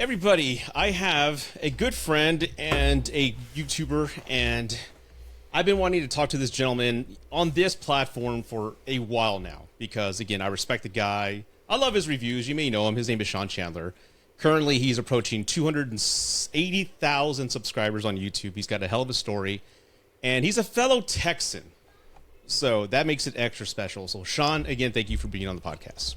Everybody, I have a good friend and a YouTuber, and I've been wanting to talk to this gentleman on this platform for a while now because, again, I respect the guy. I love his reviews. You may know him. His name is Chandler. Currently, he's approaching 280,000 subscribers on YouTube. He's got a hell of a story, and he's a fellow Texan. So that makes it extra special. So, Sean, again, thank you for being on the podcast.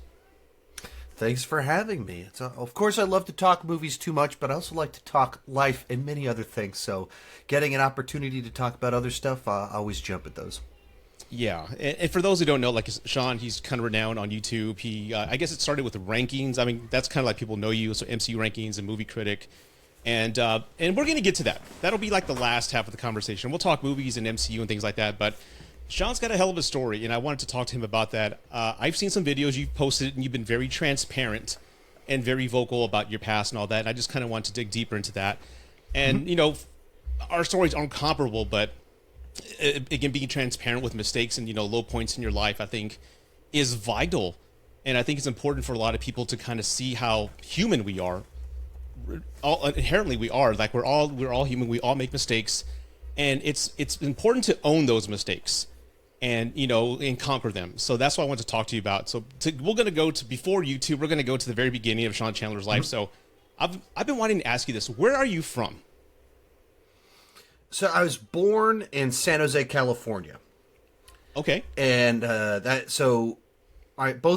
Thanks for having me. Of course, I love to talk movies too much, but I also like to talk life and many other things. So getting an opportunity to talk about other stuff, I always jump at those. Yeah, and for those who don't know, like Sean, he's kind of renowned on YouTube. He, I guess it started with the rankings. I mean, that's kind of like people know you, so MCU rankings and movie critic. And we're going to get to that. That'll be like the last half of the conversation. We'll talk movies and MCU and things like that, but Sean's got a hell of a story, and I wanted to talk to him about that. I've seen some videos you've posted, and you've been very transparent and very vocal about your past and all that. And I just kind of want to dig deeper into that. And, you know, our stories aren't comparable, but again, being transparent with mistakes and, you know, low points in your life, I think, is vital. And I think it's important for a lot of people to kind of see how human we are. Inherently, we are. Like, we're all human. We all make mistakes. And it's important to own those mistakes and, you know, and conquer them. So that's what I want to talk to you about. So we're going to go to, before YouTube, we're going to go to the very beginning of Sean Chandler's life. So I've been wanting to ask you this. Where are you from? So I was born in San Jose, California. Okay. And both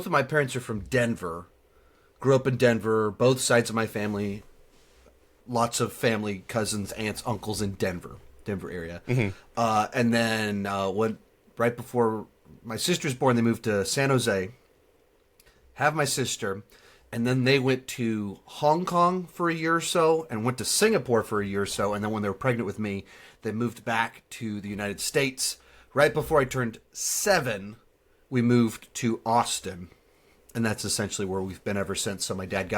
of my parents are from Denver. Grew up in Denver, both sides of my family. Lots of family, cousins, aunts, uncles in Denver area. And then right before my sister's born, they moved to San Jose, have my sister, and then they went to Hong Kong for a year or so and went to Singapore for a year or so. And then when they were pregnant with me, they moved back to the United States. Right before I turned 7, we moved to Austin. And that's essentially where we've been ever since. So my dad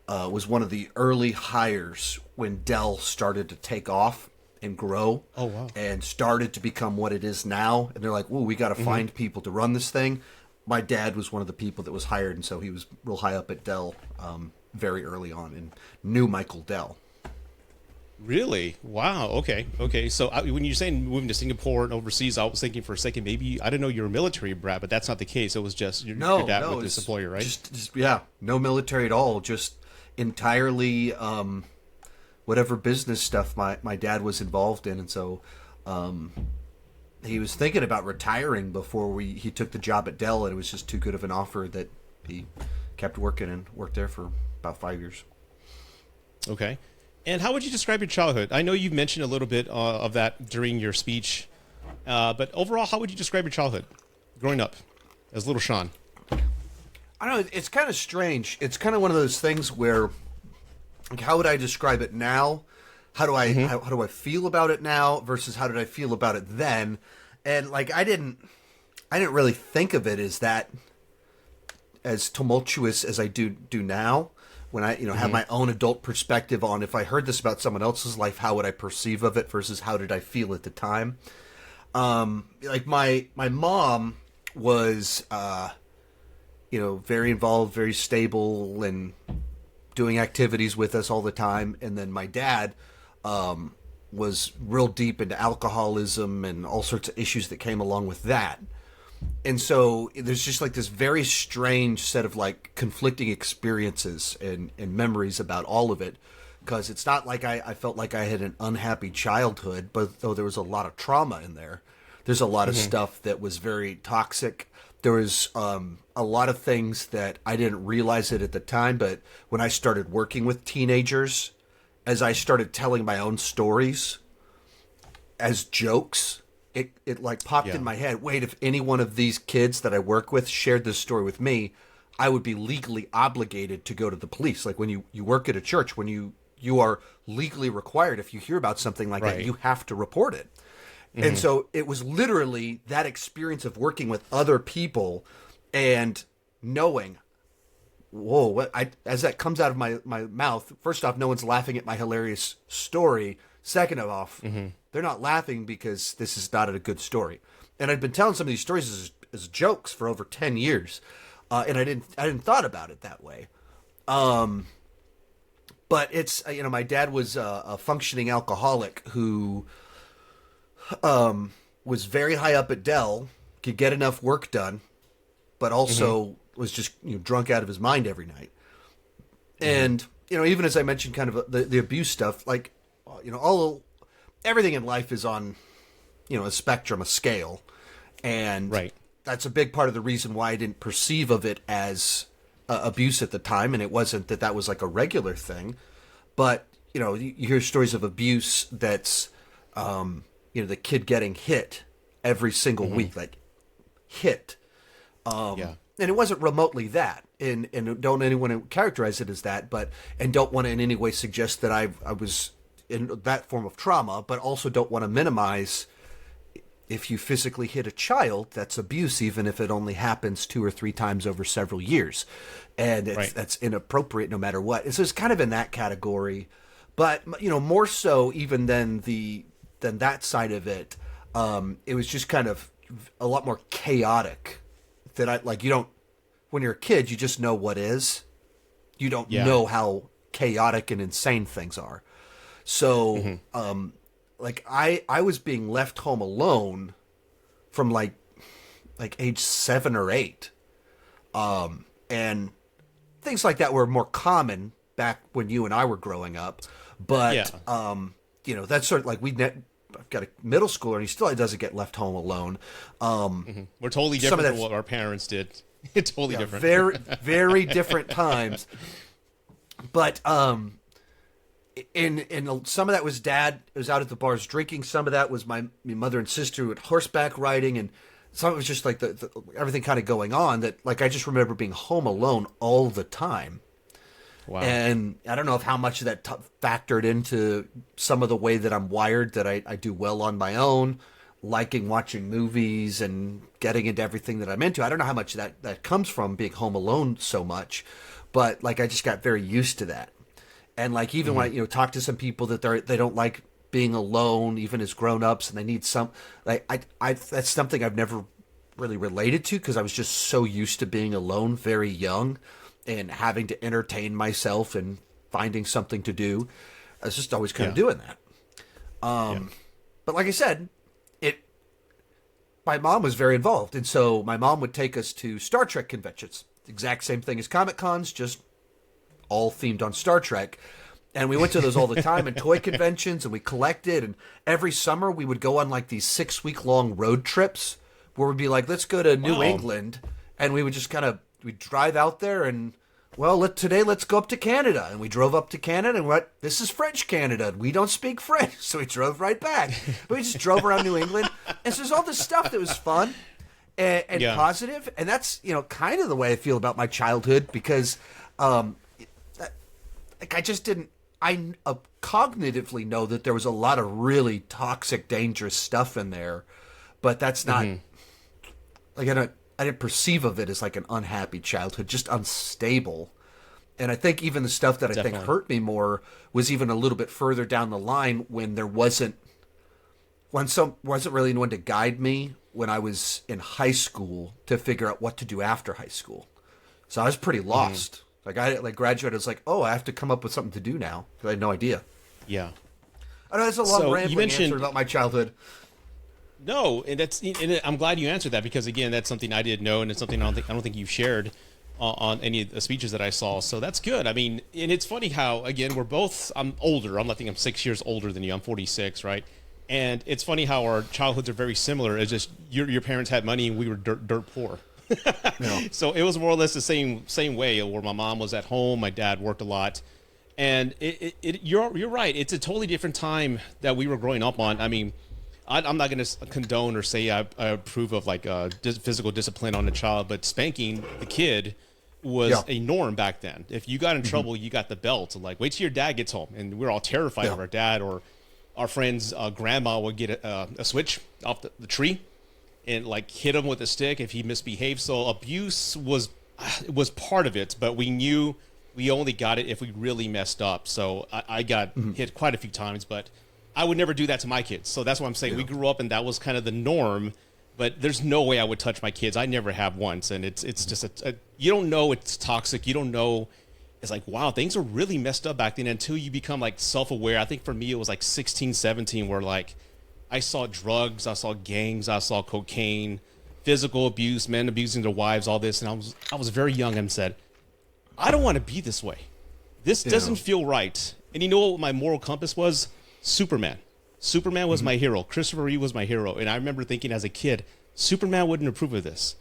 was one of the early hires when Dell started to take off and grow. Oh, wow. And started to become what it is now. And they're like, "Whoa, we got to find people to run this thing." My dad was one of the people that was hired, and so he was real high up at Dell very early on and knew Michael Dell. Really? Wow. Okay. So when you're saying moving to Singapore and overseas, I was thinking for a second, maybe, I didn't know you're a military brat, but that's not the case. It was just your dad with this employer, right? Just, no military at all. Just entirely whatever business stuff my dad was involved in. And so he was thinking about retiring before he took the job at Dell, and it was just too good of an offer that he kept working and worked there for about 5 years. Okay. And how would you describe your childhood? I know you've mentioned a little bit of that during your speech, but overall, how would you describe your childhood growing up as little Sean? I don't know. It's kind of strange. It's kind of one of those things where, like, how would I describe it now? How do I feel about it now versus how did I feel about it then? And like, I didn't really think of it as tumultuous as I do now. When I, have my own adult perspective on, if I heard this about someone else's life, how would I perceive of it versus how did I feel at the time? Like my mom was, very involved, very stable, and doing activities with us all the time. And then my dad was real deep into alcoholism and all sorts of issues that came along with that. And so there's just like this very strange set of like conflicting experiences and memories about all of it, because it's not like I felt like I had an unhappy childhood, but though there was a lot of trauma in there. There's a lot of stuff that was very toxic. There was a lot of things that I didn't realize it at the time, but when I started working with teenagers, as I started telling my own stories as jokes, it like popped in my head. Wait, if any one of these kids that I work with shared this story with me, I would be legally obligated to go to the police. Like when you work at a church, when you are legally required, if you hear about something like that, you have to report it. And so it was literally that experience of working with other people and knowing, whoa, as that comes out of my mouth, first off, no one's laughing at my hilarious story. Second off, they're not laughing because this is not a good story. And I'd been telling some of these stories as jokes for over 10 years. And I didn't thought about it that way. but it's my dad was a functioning alcoholic who was very high up at Dell, could get enough work done, but also was just drunk out of his mind every night. And even as I mentioned, kind of the abuse stuff, like everything in life is on a spectrum, a scale, and Right. that's a big part of the reason why I didn't perceive of it as abuse at the time, and it wasn't that was like a regular thing, but you hear stories of abuse that's the kid getting hit every single week, like hit. Yeah. And it wasn't remotely that, and don't anyone characterize it as that, and don't want to in any way suggest that I was in that form of trauma, but also don't want to minimize if you physically hit a child, that's abuse, even if it only happens 2 or 3 times over several years, and that's inappropriate no matter what. So it's kind of in that category, but more so even than that side of it. It was just kind of a lot more chaotic. That you don't, when you're a kid, you just know what is. You don't know how chaotic and insane things are. So, I was being left home alone from like age 7 or 8. And things like that were more common back when you and I were growing up. But, that's sort of like I've got a middle schooler, and he still doesn't get left home alone. We're totally different from what our parents did. It's totally different. Very, very different times. But and some of that was Dad was out at the bars drinking. Some of that was my mother and sister at horseback riding, and some of it was just like the everything kind of going on. That I just remember being home alone all the time. Wow. And I don't know if how much of that factored into some of the way that I'm wired, that I do well on my own, liking watching movies and getting into everything that I'm into. I don't know how much that comes from being home alone so much, but I just got very used to that. And even when I talk to some people that they don't like being alone, even as grown-ups, and they need some, that's something I've never really related to, because I was just so used to being alone very young and having to entertain myself and finding something to do. I was just always kind of doing that. But like I said, my mom was very involved. And so my mom would take us to Star Trek conventions. Exact same thing as Comic Cons, just all themed on Star Trek. And we went to those all the time, and toy conventions, and we collected. And every summer we would go on these 6-week-long road trips where we'd be like, let's go to New England. And we would just we'd drive out there and, today let's go up to Canada. And we drove up to Canada, and this is French Canada. We don't speak French. So we drove right back. But we just drove around New England. And so there's all this stuff that was fun and positive. And that's, kind of the way I feel about my childhood, because I just didn't, I cognitively know that there was a lot of really toxic, dangerous stuff in there. But that's not, I didn't perceive of it as an unhappy childhood, just unstable. And I think even the stuff that I think hurt me more was even a little bit further down the line, when wasn't really anyone to guide me when I was in high school to figure out what to do after high school. So I was pretty lost. I graduated, I was like, oh, I have to come up with something to do now, because I had no idea. Yeah. I know that's a long rambling answer about my childhood. No, and I'm glad you answered that, because again, that's something I didn't know, and it's something I don't think you've shared on any of the speeches that I saw. So that's good. I mean, and it's funny how, again, I'm older. I think I'm 6 years older than you. I'm 46, right? And it's funny how our childhoods are very similar. It's just your parents had money and we were dirt poor. So it was more or less the same way, where my mom was at home, my dad worked a lot, and you're right. It's a totally different time that we were growing up on. I mean, I'm not going to condone or say I approve of physical discipline on a child, but spanking the kid was a norm back then. If you got in trouble, you got the belt. Wait till your dad gets home, and we're all terrified of our dad, or our friend's grandma would get a switch off the tree and hit him with a stick if he misbehaved. So abuse was part of it, but we knew we only got it if we really messed up. So I got hit quite a few times, but I would never do that to my kids. So that's what I'm saying. We grew up and that was kind of the norm, but there's no way I would touch my kids. I never have once. And it's just you don't know it's toxic. You don't know it's like, wow, things are really messed up back then until you become like self-aware. I think for me, it was like 16, 17, where like I saw drugs, I saw gangs, I saw cocaine, physical abuse, men abusing their wives, all this. And I was very young and said, I don't want to be this way. This doesn't feel right. And you know what my moral compass was? Superman. Superman was my hero. Christopher Reeve was my hero. And I remember thinking as a kid, Superman wouldn't approve of this.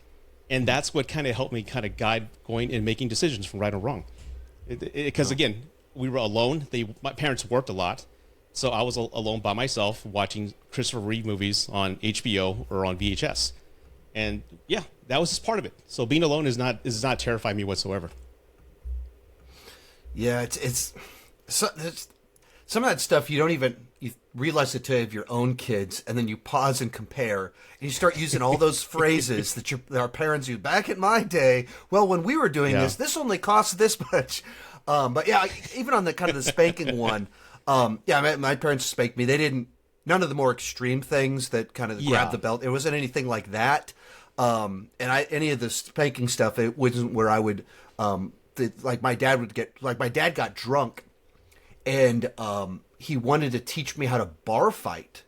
And that's what kind of helped me kind of guide going and making decisions from right or wrong. Because again, we were alone. My parents worked a lot. So I was alone by myself watching Christopher Reeve movies on HBO or on VHS. And yeah, that was just part of it. So being alone does not terrify me whatsoever. Yeah, it's some of that stuff you realize it to have your own kids, and then you pause and compare, and you start using all those phrases that our parents used back in my day. Well, when we were doing this only cost this much. But yeah, even on the kind of the spanking one, my parents spanked me. They didn't. None of the more extreme things that kind of grab the belt. It wasn't anything like that. Any of the spanking stuff, it wasn't where I would. My dad got drunk, and he wanted to teach me how to bar fight.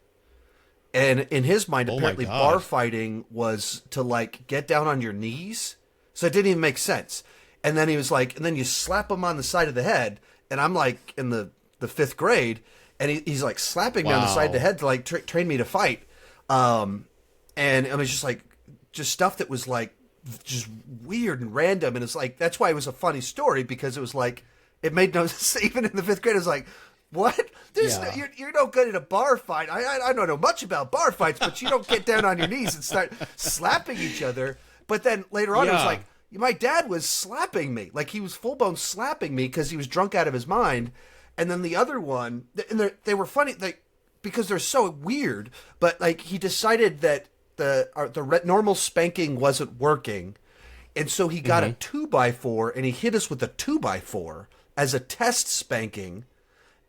And in his mind, apparently bar fighting was to like get down on your knees. So it didn't even make sense. And then he was like, and then you slap him on the side of the head. And I'm like in the 5th grade, and he's like slapping me on the side of the head to like train me to fight. And it was just stuff that was like just weird and random. And it's like, that's why it was a funny story, because it was like, it made no sense. Even in the 5th grade, it was like, what? You're no good at a bar fight. I don't know much about bar fights, but you don't get down on your knees and start slapping each other. But then later on, it was like, my dad was slapping me. Like, he was full-blown slapping me because he was drunk out of his mind. And then the other one, and they were funny, because they're so weird, but like, he decided that the normal spanking wasn't working. And so he got a 2x4 and he hit us with a 2x4 as a test spanking.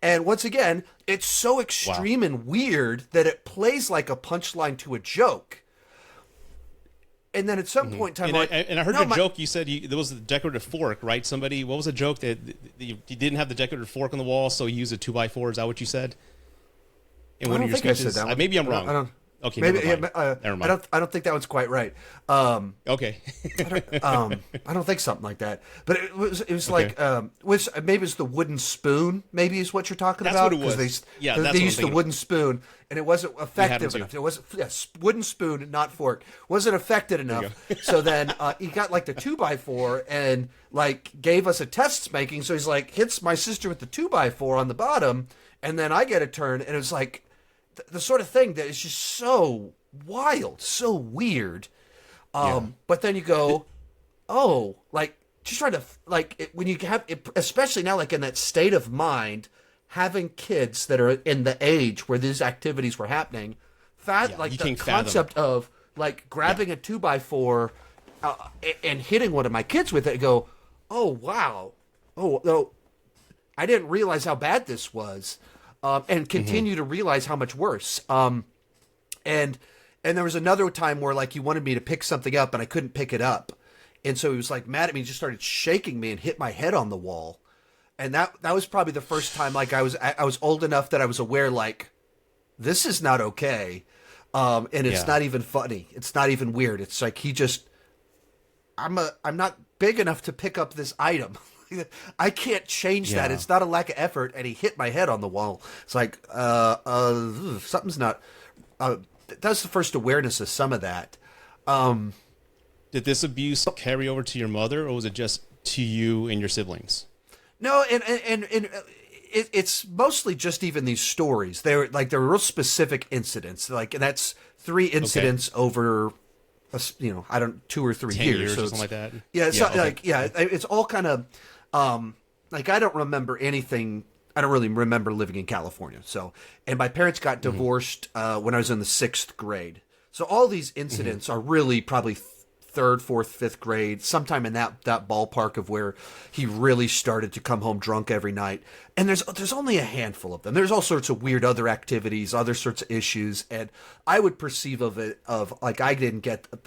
And once again, it's so extreme and weird that it plays like a punchline to a joke. And then at some point in time, I heard your joke. You said there was a decorative fork, right? What was a joke that you didn't have the decorative fork on the wall, so you used a 2x4? Is that what you said? In one of your speeches? I said that. Maybe I'm wrong. I don't. Okay, maybe never mind. I don't think that one's quite right. Okay. I don't think something like that. But it was okay. Like maybe it's the wooden spoon. Maybe is what you're talking about. That's what it was. They used the wooden spoon, and it wasn't effective enough. It wasn't wooden spoon, not fork. Wasn't effective enough. So then he got like the 2x4 and like gave us a test spanking. So he's like hits my sister with the 2x4 on the bottom, and then I get a turn, and it was like the sort of thing that is just so wild, so weird. But then you go, like just trying to when you have it, especially now, like in that state of mind, having kids that are in the age where these activities were happening, the concept of like grabbing a 2x4 and hitting one of my kids with it, and go, oh wow, oh no, I didn't realize how bad this was. And continue to realize how much worse. And there was another time where like he wanted me to pick something up and I couldn't pick it up. And so he was like mad at me and just started shaking me and hit my head on the wall. And that was probably the first time like I was old enough that I was aware like this is not okay. And it's not even funny. It's not even weird. It's like I'm not big enough to pick up this item. I can't change that. It's not a lack of effort. And he hit my head on the wall. It's like, something's not. That's the first awareness of some of that. Did this abuse carry over to your mother, or was it just to you and your siblings? No, and it's mostly just even these stories. They're real specific incidents. Like, and that's 3 incidents over. I don't 2 or 3 years, so or something like that. Yeah, it's it's all kind of like I don't remember anything. I don't really remember living in California. So, and my parents got divorced when I was in the 6th grade. So all these incidents are really probably 3rd, 4th, 5th grade, sometime in that ballpark of where he really started to come home drunk every night. And there's only a handful of them. There's all sorts of weird other activities, other sorts of issues, and I would perceive of like I didn't get I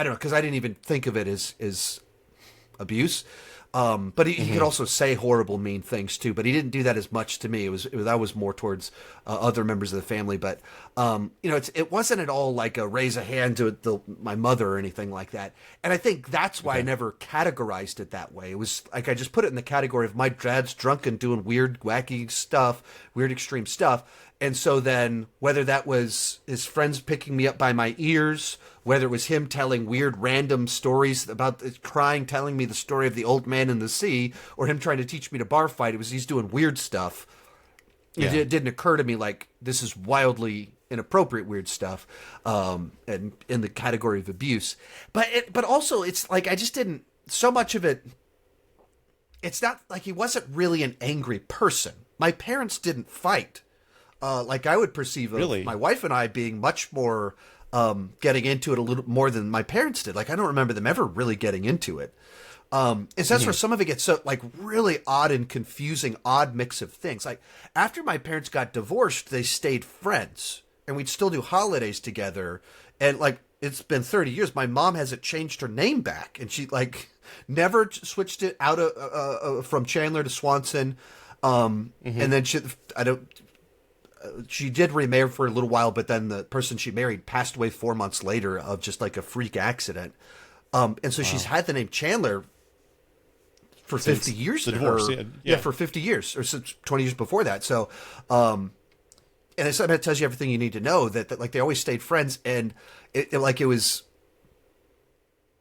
don't know, because I didn't even think of it as abuse. But he could also say horrible, mean things too. But he didn't do that as much to me. That was more towards other members of the family. But it wasn't at all like a raise a hand to my mother or anything like that. And I think that's why I never categorized it that way. It was like I just put it in the category of my dad's drunk and doing weird, wacky stuff, weird, extreme stuff. And so then whether that was his friends picking me up by my ears, whether it was him telling weird random stories about crying, telling me the story of the old man in the sea, or him trying to teach me to bar fight, he's doing weird stuff. Yeah. It didn't occur to me like this is wildly inappropriate weird stuff, and in the category of abuse. But also it's like I just didn't, so much of it, it's not like he wasn't really an angry person. My parents didn't fight. Like I would perceive my wife and I being much more getting into it a little more than my parents did. Like I don't remember them ever really getting into it. That's where some of it gets so like really odd and confusing, odd mix of things. Like after my parents got divorced, they stayed friends and we'd still do holidays together. And like it's been 30 years. My mom hasn't changed her name back, and she like never switched it out of from Chandler to Swanson. And then she did remarry for a little while, but then the person she married passed away 4 months later of just like a freak accident. And so she's had the name Chandler for 50 years. The divorce, for 50 years or since 20 years before that. So, and it tells you everything you need to know that like they always stayed friends, and it was,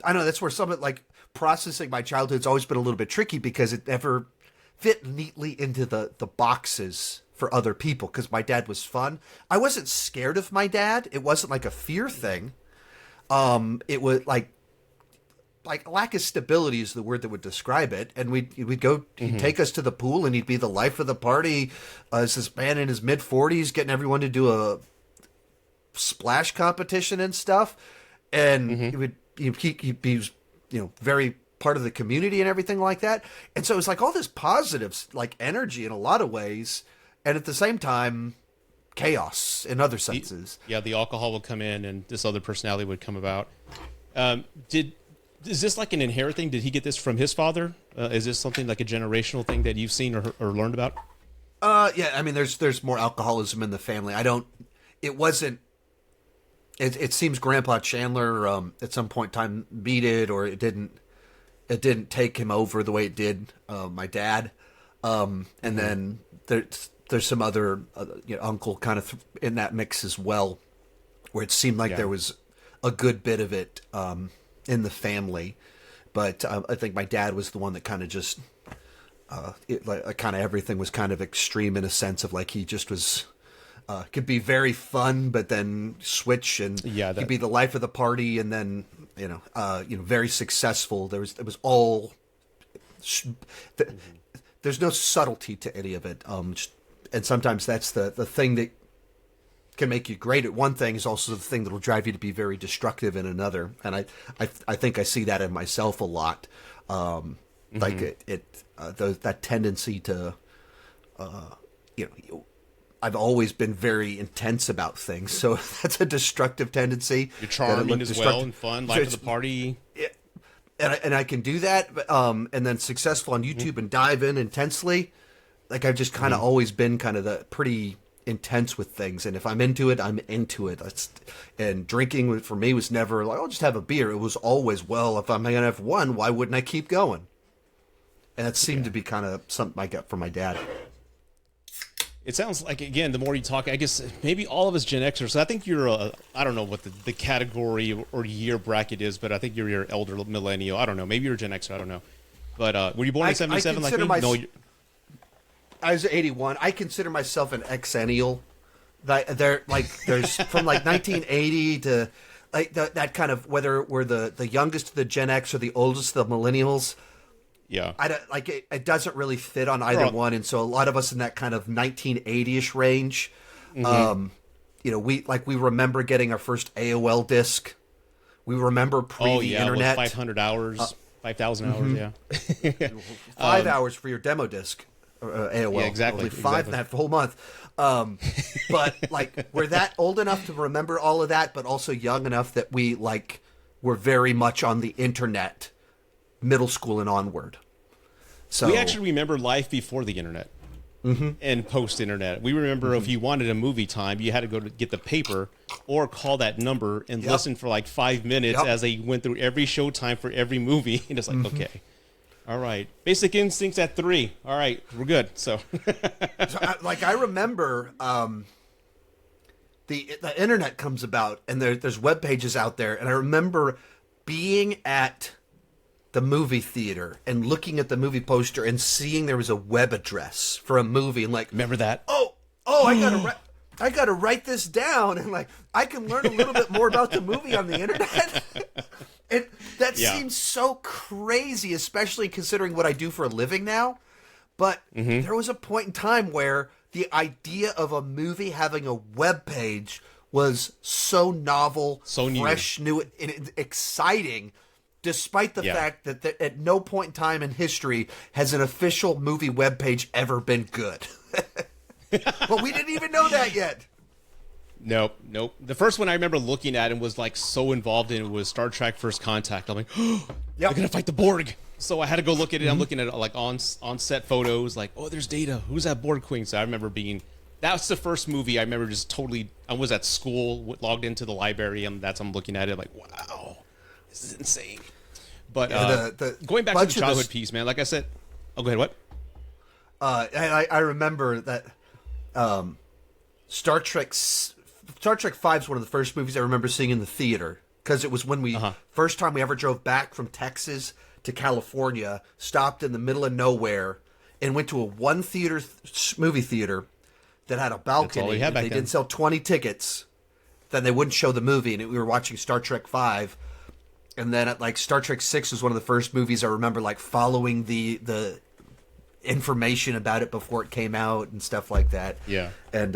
I don't know, that's where some of like processing my childhood's always been a little bit tricky because it never fit neatly into the boxes for other people, because my dad was fun. I wasn't scared of my dad. It wasn't like a fear thing. It was like lack of stability is the word that would describe it. And we'd go, he'd take us to the pool, and he'd be the life of the party as this man in his mid 40s, getting everyone to do a splash competition and stuff. And he'd be, very part of the community and everything like that. And so it was like all this positive like energy in a lot of ways. And at the same time, chaos in other senses. The alcohol would come in, and this other personality would come about. Is this like an inherent thing? Did he get this from his father? Is this something like a generational thing that you've seen or learned about? Yeah, I mean, there's more alcoholism in the family. It seems Grandpa Chandler at some point in time beat it, or it didn't take him over the way it did my dad. And then there's some other uncle kind of in that mix as well, where it seemed like there was a good bit of it in the family. But I think my dad was the one that kind of just kind of everything was kind of extreme in a sense of like he just was could be very fun, but then switch and he'd be the life of the party, and then very successful. It was all. There's no subtlety to any of it. And sometimes that's the thing that can make you great at one thing is also the thing that will drive you to be very destructive in another. And I think I see that in myself a lot. Like that tendency to, I've always been very intense about things. So that's a destructive tendency. You're charming as well and fun, life of the party. Yeah. And I can do that, but, and then successful on YouTube and dive in intensely. Like I've just kind of always been kind of the pretty intense with things, and if I'm into it, I'm into it. And drinking for me was never like, I'll just have a beer. It was always, well, if I'm gonna have one, why wouldn't I keep going? And that seemed to be kind of something I got from my dad. It sounds like, again, the more you talk, I guess maybe all of us Gen Xers. So I think you're I don't know what the category or year bracket is, but I think you're your elder millennial. I don't know. Maybe you're a Gen Xer. I don't know. But were you born in 77 like me? No. I was 81. I consider myself an exennial. There's from like 1980 to like that kind of, whether we're the youngest of the Gen X or the oldest of the millennials. Yeah, I don't like it. It doesn't really fit on either one, and so a lot of us in that kind of 1980ish range. We remember getting our first AOL disc. We remember the internet. 500 hours, 5,000 hours. Yeah, 5 hours for your demo disc. AOL. Yeah, exactly. Only 5 that whole month. But like we're that old enough to remember all of that, but also young enough that were very much on the internet, middle school and onward. So we actually remember life before the internet and post-internet. We remember if you wanted a movie time, you had to go to get the paper or call that number and listen for like 5 minutes as they went through every showtime for every movie. And it's like, okay, all right, Basic Instinct's at 3. All right, we're good. So, I remember the internet comes about, and there's web pages out there, and I remember being at the movie theater and looking at the movie poster and seeing there was a web address for a movie, and like, remember that? Oh, I gotta write this down, and like I can learn a little bit more about the movie on the internet. And that seems so crazy, especially considering what I do for a living now. But there was a point in time where the idea of a movie having a web page was so novel, so fresh, new, and exciting. Despite the fact that at no point in time in history has an official movie webpage ever been good. But we didn't even know that yet. Nope. The first one I remember looking at and was like so involved in it was Star Trek First Contact. I'm like, oh, they're going to fight the Borg. So I had to go look at it. I'm looking at it like on set photos, like, oh, there's Data. Who's that Borg Queen? So I remember that's the first movie I remember just totally, I was at school, logged into the library, and I'm looking at it like, wow, this is insane. But going back to the childhood piece, man, like I said, go ahead, what? I remember that Star Trek 5 is one of the first movies I remember seeing in the theater, because it was when we first time we ever drove back from Texas to California, stopped in the middle of nowhere, and went to a movie theater that had a balcony. If they didn't sell 20 tickets, then they wouldn't show the movie, and we were watching Star Trek 5. And then at like Star Trek 6 was one of the first movies I remember like following the information about it before it came out and stuff like that. Yeah. And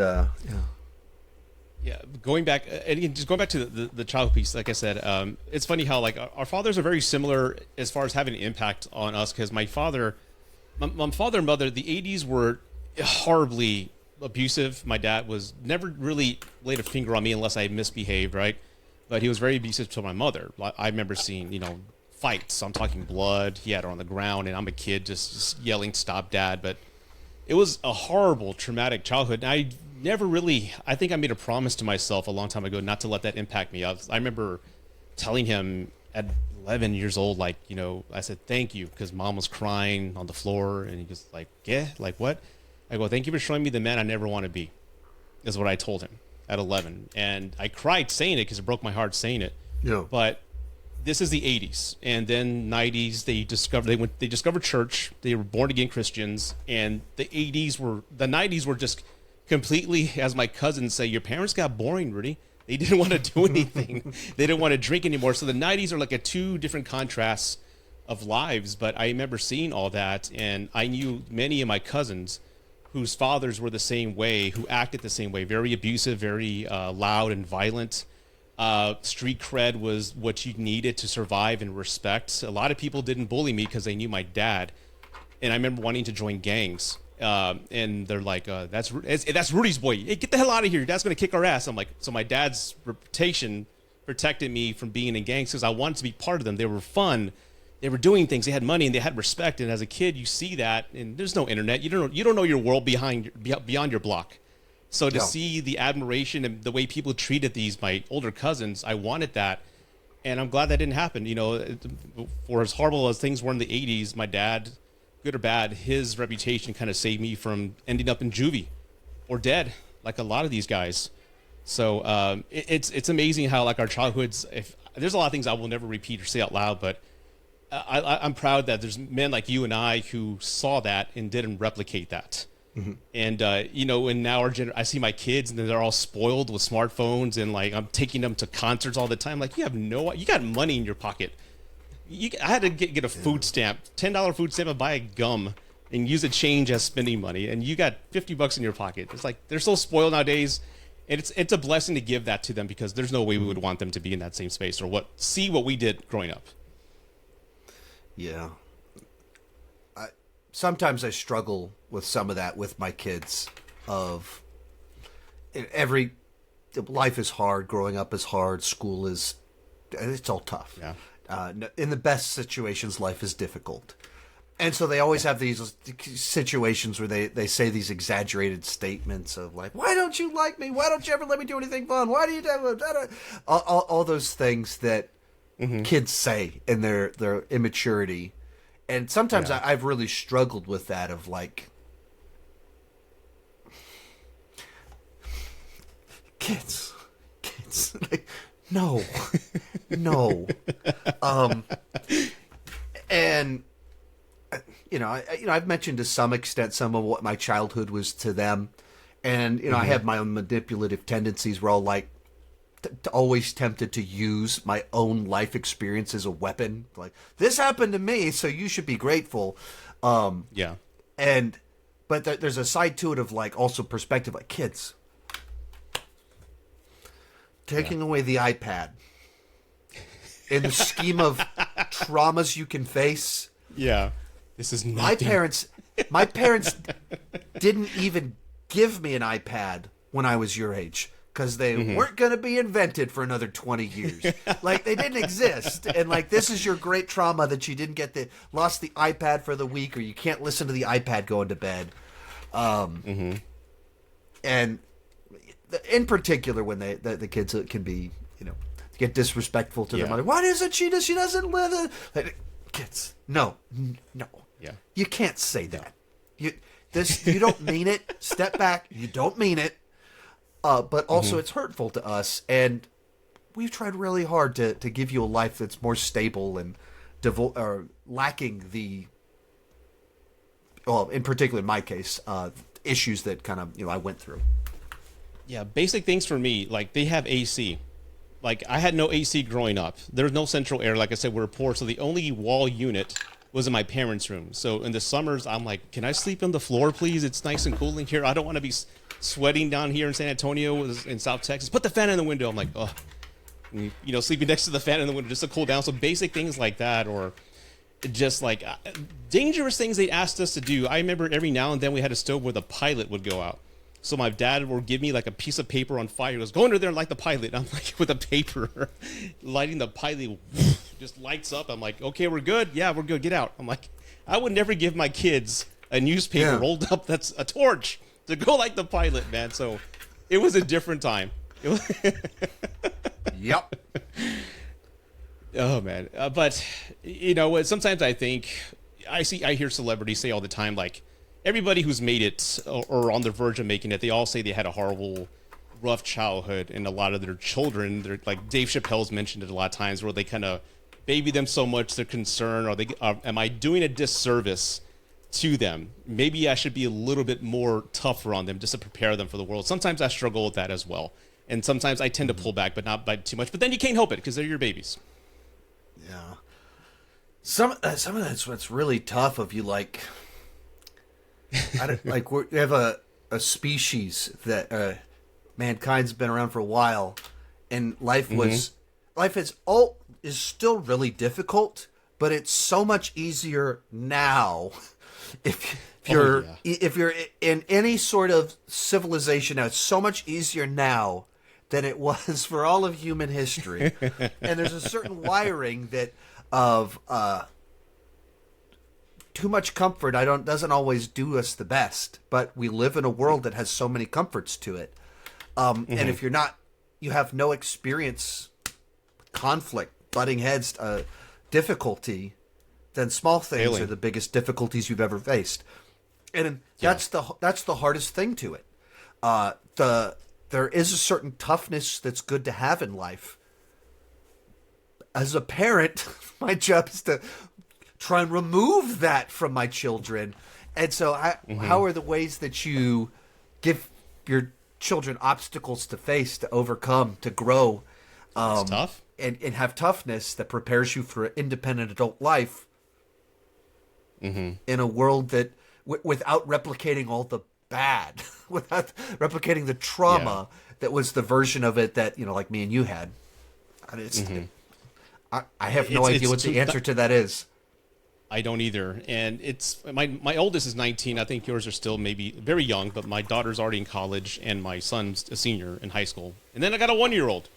going back and again, just going back to the child piece, like I said, it's funny how like our fathers are very similar as far as having an impact on us, because my father and mother, the 80s were horribly abusive. My dad was never really laid a finger on me unless I misbehaved, right? But he was very abusive to my mother. I remember seeing, fights. I'm talking blood. He had her on the ground, and I'm a kid just yelling, "Stop, Dad!" But it was a horrible, traumatic childhood. And I think I made a promise to myself a long time ago not to let that impact me. I remember telling him at 11 years old, like, I said, "Thank you," because Mom was crying on the floor, and he was like, "Yeah, like what?" I go, "Thank you for showing me the man I never want to be," is what I told him at 11. And I cried saying it because it broke my heart saying it. Yeah. But this is the 80s, and then 90s they discovered church. They were born again Christians, and the 90s were just completely, as my cousins say, your parents got boring, Rudy. They didn't want to do anything. They didn't want to drink anymore. So the 90s are like a two different contrasts of lives. But I remember seeing all that, and I knew many of my cousins whose fathers were the same way, who acted the same way, very abusive, very loud and violent. Street cred was what you needed to survive and respect. A lot of people didn't bully me because they knew my dad. And I remember wanting to join gangs. And they're like, that's Rudy's boy. Hey, get the hell out of here. Your dad's going to kick our ass. I'm like, so my dad's reputation protected me from being in gangs because I wanted to be part of them. They were fun. They were doing things. They had money and they had respect. And as a kid, you see that, and there's no internet. You don't know your world beyond your block. So to see the admiration and the way people treated my older cousins, I wanted that, and I'm glad that didn't happen. For as horrible as things were in the 80s, my dad, good or bad, his reputation kind of saved me from ending up in juvie or dead, like a lot of these guys. So it's amazing how like our childhoods. There's a lot of things I will never repeat or say out loud, but I'm proud that there's men like you and I who saw that and didn't replicate that. Mm-hmm. And and now I see my kids and they're all spoiled with smartphones, and like I'm taking them to concerts all the time. Like, you got money in your pocket. I had to get a food stamp, $10 food stamp, and buy a gum and use a change as spending money, and you got $50 in your pocket. It's like they're so spoiled nowadays, and it's a blessing to give that to them, because there's no way we would want them to be in that same space or see what we did growing up. Yeah. Sometimes I struggle with some of that with my kids. Life is hard, growing up is hard, school it's all tough. Yeah. In the best situations, life is difficult. And so they always have these situations where they say these exaggerated statements of like, why don't you like me? Why don't you ever let me do anything fun? Why do you do all those things that kids say in their immaturity. And sometimes I've really struggled with that of like, kids, like, no, no. And I've mentioned to some extent some of what my childhood was to them, and I have my own manipulative tendencies where I'll like always tempted to use my own life experience as a weapon. Like, this happened to me, so you should be grateful. But there's a side to it of like also perspective, like kids taking away the iPad in the scheme of traumas you can face. Yeah. This is nothing. My parents didn't even give me an iPad when I was your age because they weren't going to be invented for another 20 years. Like, they didn't exist. And like, this is your great trauma that you didn't get lost the iPad for the week, or you can't listen to the iPad going to bed. And in particular, when the kids can be, get disrespectful to their mother. What is it? She doesn't live it. Kids, no. Yeah. You can't say that. You don't mean it. Step back. You don't mean it. But also it's hurtful to us, and we've tried really hard to give you a life that's more stable and lacking the, in particular in my case, issues that kind of I went through. Yeah, basic things for me, like they have AC. Like, I had no AC growing up. There's no central air. Like I said, we're poor, so the only wall unit was in my parents' room. So in the summers, I'm like, can I sleep on the floor, please? It's nice and cool in here. I don't want to be sweating down here in San Antonio in South Texas. Put the fan in the window. I'm like, oh, sleeping next to the fan in the window just to cool down. So basic things like that, or just like dangerous things they asked us to do. I remember every now and then we had a stove where the pilot would go out. So my dad would give me like a piece of paper on fire. He goes, go under there and light the pilot. I'm like, with a paper, lighting the pilot, just lights up. I'm like, okay, we're good. Yeah, we're good. Get out. I'm like, I would never give my kids a newspaper rolled up that's a torch to go light the pilot, man. So it was a different time. Yep. Oh, man. But, sometimes I think, I hear celebrities say all the time, like, everybody who's made it or on the verge of making it, they all say they had a horrible, rough childhood, and a lot of their children, they're like Dave Chappelle's mentioned it a lot of times, where they kind of baby them so much they're concerned, or am I doing a disservice to them? Maybe I should be a little bit more tougher on them just to prepare them for the world. Sometimes I struggle with that as well, and sometimes I tend to pull back, but not by too much. But then you can't help it because they're your babies. Yeah. Some of that's what's really tough of you, like. We have a species that mankind's been around for a while, and life is still really difficult, but it's so much easier now. If you're in any sort of civilization now, it's so much easier now than it was for all of human history. And there's a certain wiring that of too much comfort doesn't always do us the best, but we live in a world that has so many comforts to it. And if you have no experience, conflict, butting heads, difficulty, then small things are the biggest difficulties you've ever faced. And that's the hardest thing to it. There is a certain toughness that's good to have in life. As a parent, my job is to try and remove that from my children. And so how are the ways that you give your children obstacles to face, to overcome, to grow, it's tough. And have toughness that prepares you for an independent adult life in a world that without replicating all the bad, without replicating the trauma that was the version of it that, like me and you had. I have no idea what the answer to that is. I don't either. And it's my oldest is 19. I think yours are still maybe very young, but my daughter's already in college and my son's a senior in high school. And then I got a 1-year-old.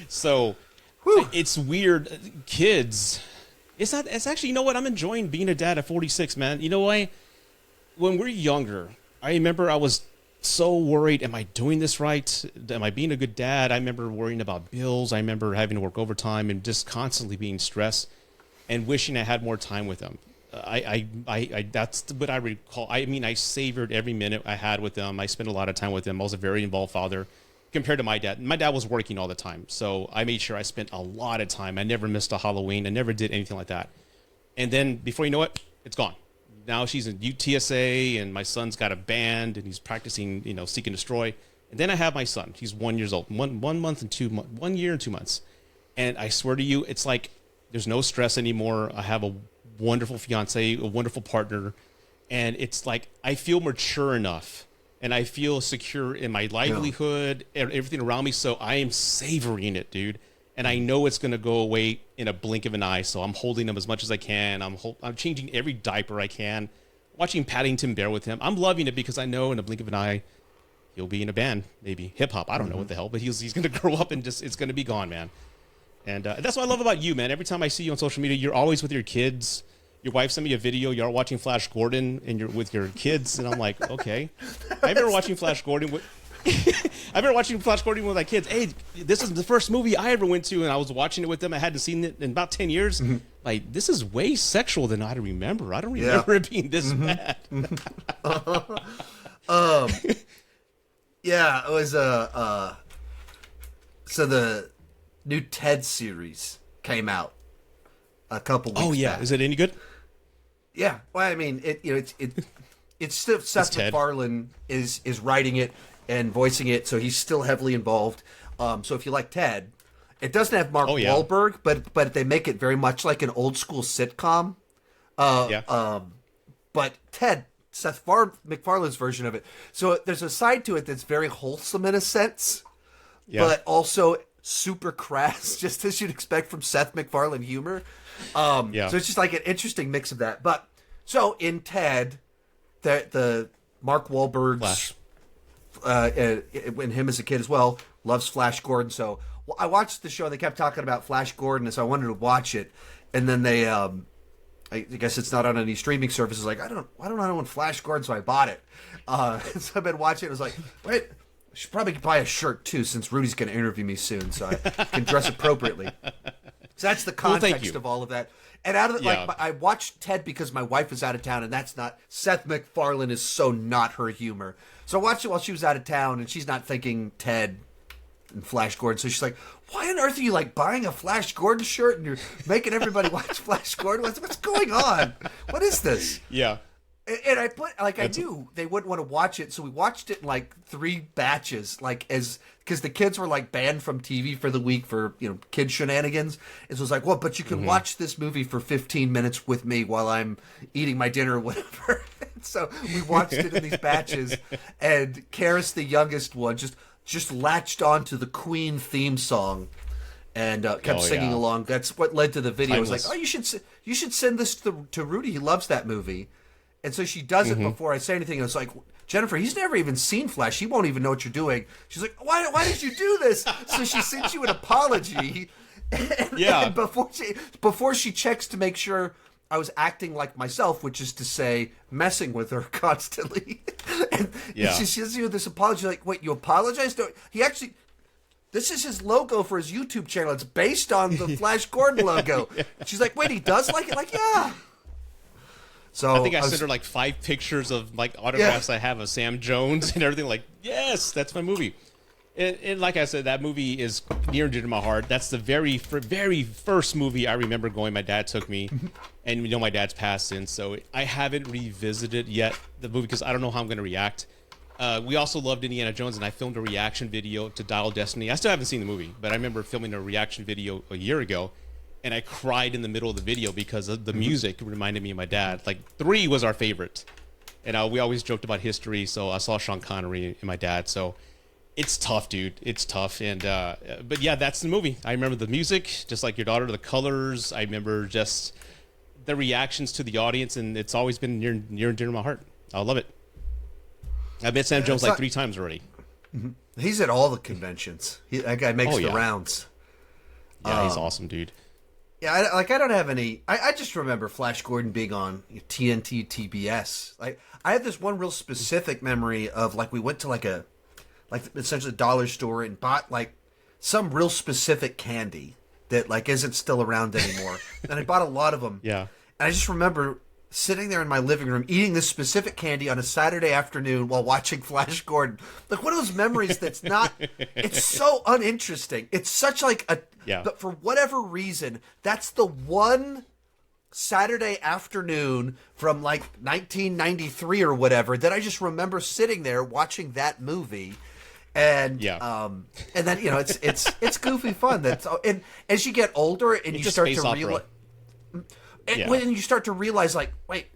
So it's weird. Kids, It's not. It's actually, you know what? I'm enjoying being a dad at 46, man. You know why? When we're younger, I remember I was so worried. Am I doing this right? Am I being a good dad? I remember worrying about bills. I remember having to work overtime and just constantly being stressed and wishing I had more time with them. That's what I recall. I mean, I savored every minute I had with them. I spent a lot of time with them. I was a very involved father compared to my dad. My dad was working all the time, so I made sure I spent a lot of time. I never missed a Halloween. I never did anything like that. And then before you know it, it's gone. Now she's in UTSA, and my son's got a band, and he's practicing, Seek and Destroy. And then I have my son. He's 1 year old, 1 month and 2 months, 1 year and 2 months. And I swear to you, it's like there's no stress anymore. I have a wonderful fiance, a wonderful partner, and it's like I feel mature enough, and I feel secure in my livelihood and everything around me. So I am savoring it, dude. And I know it's going to go away in a blink of an eye. So I'm holding him as much as I can. I'm changing every diaper I can, watching Paddington Bear with him. I'm loving it because I know in a blink of an eye, he'll be in a band, maybe hip hop. I don't know what the hell, but he's going to grow up and it's going to be gone, man. And that's what I love about you, man. Every time I see you on social media, you're always with your kids. Your wife sent me a video. You're watching Flash Gordon and you're with your kids. And I'm like, okay. I remember watching Flash Gordon with my kids. Hey, this is the first movie I ever went to, and I was watching it with them. I hadn't seen it in about 10 years. Mm-hmm. Like, this is way sexual than I remember. I don't remember it being this bad. Yeah, it was so the new Ted series came out a couple weeks back. Is it any good? Yeah. Well, I mean, it's still Seth MacFarlane is writing it and voicing it, so he's still heavily involved. So if you like Ted, it doesn't have Mark Wahlberg, but they make it very much like an old school sitcom. But Ted, Seth MacFarlane's version of it. So there's a side to it that's very wholesome in a sense, but also super crass, just as you'd expect from Seth MacFarlane humor. So it's just like an interesting mix of that. But so in Ted, the Mark Wahlberg's when him as a kid as well loves Flash Gordon. So I watched the show. They kept talking about Flash Gordon, so I wanted to watch it. And then they, I guess it's not on any streaming services. Like I don't own Flash Gordon, so I bought it. So I've been watching it. I was like, wait, I should probably buy a shirt too, since Rudy's going to interview me soon, so I can dress appropriately. So that's the context of all of that. And out of I watched Ted because my wife was out of town, and that's not Seth MacFarlane is so not her humor. So I watched it while she was out of town, and she's not thinking Ted and Flash Gordon. So she's like, "Why on earth are you like buying a Flash Gordon shirt and you're making everybody watch Flash Gordon? What's going on? What is this?" Yeah. And I put I knew they wouldn't want to watch it, so we watched it in like 3 batches, because the kids were like banned from TV for the week for kid shenanigans. And so it was like, well, but you can watch this movie for 15 minutes with me while I'm eating my dinner or whatever. So we watched it in these batches, and Karis, the youngest one, just latched on to the Queen theme song and kept singing along. That's what led to the video. Timeless. It was like, oh, you should send this to Rudy. He loves that movie. And so she does it before I say anything. And it's like, Jennifer, he's never even seen Flash. He won't even know what you're doing. She's like, why did you do this? So she sends you an apology. And before she checks to make sure I was acting like myself, which is to say, messing with her constantly. And she sends you this apology. Like, wait, you apologized? He actually... This is his logo for his YouTube channel. It's based on the Flash Gordon logo. She's like, wait, he does like it? Like, yeah. So I think I sent her like 5 pictures of like autographs I have of Sam Jones and everything. Like, yes, that's my movie. And like I said, that movie is near and dear to my heart. That's the very first movie I remember going. My dad took me, and my dad's passed since, so I haven't revisited yet the movie because I don't know how I'm going to react. We also loved Indiana Jones, and I filmed a reaction video to Dial Destiny. I still haven't seen the movie, but I remember filming a reaction video a year ago, and I cried in the middle of the video because of the music reminded me of my dad. Like, 3 was our favorite, and we always joked about history, so I saw Sean Connery and my dad, so it's tough, dude. It's tough, and but yeah, that's the movie. I remember the music, just like your daughter, the colors. I remember just the reactions to the audience, and it's always been near and dear to my heart. I love it. I've met Sam Jones like 3 times already. He's at all the conventions. That guy makes the rounds. Yeah, he's awesome, dude. Yeah, I don't have any. I just remember Flash Gordon being on TNT, TBS. Like, I have this one real specific memory of like we went to like essentially a dollar store and bought like some real specific candy that like isn't still around anymore. And I bought a lot of them. Yeah. And I just remember sitting there in my living room eating this specific candy on a Saturday afternoon while watching Flash Gordon. Like one of those memories that's not, it's so uninteresting. It's such like a, Yeah. but for whatever reason, that's the one Saturday afternoon from like 1993 or whatever that I just remember sitting there watching that movie. And Yeah. and then it's goofy fun. And as you get older and you just start space to opera. realize, Yeah. when you start to realize, like, wait,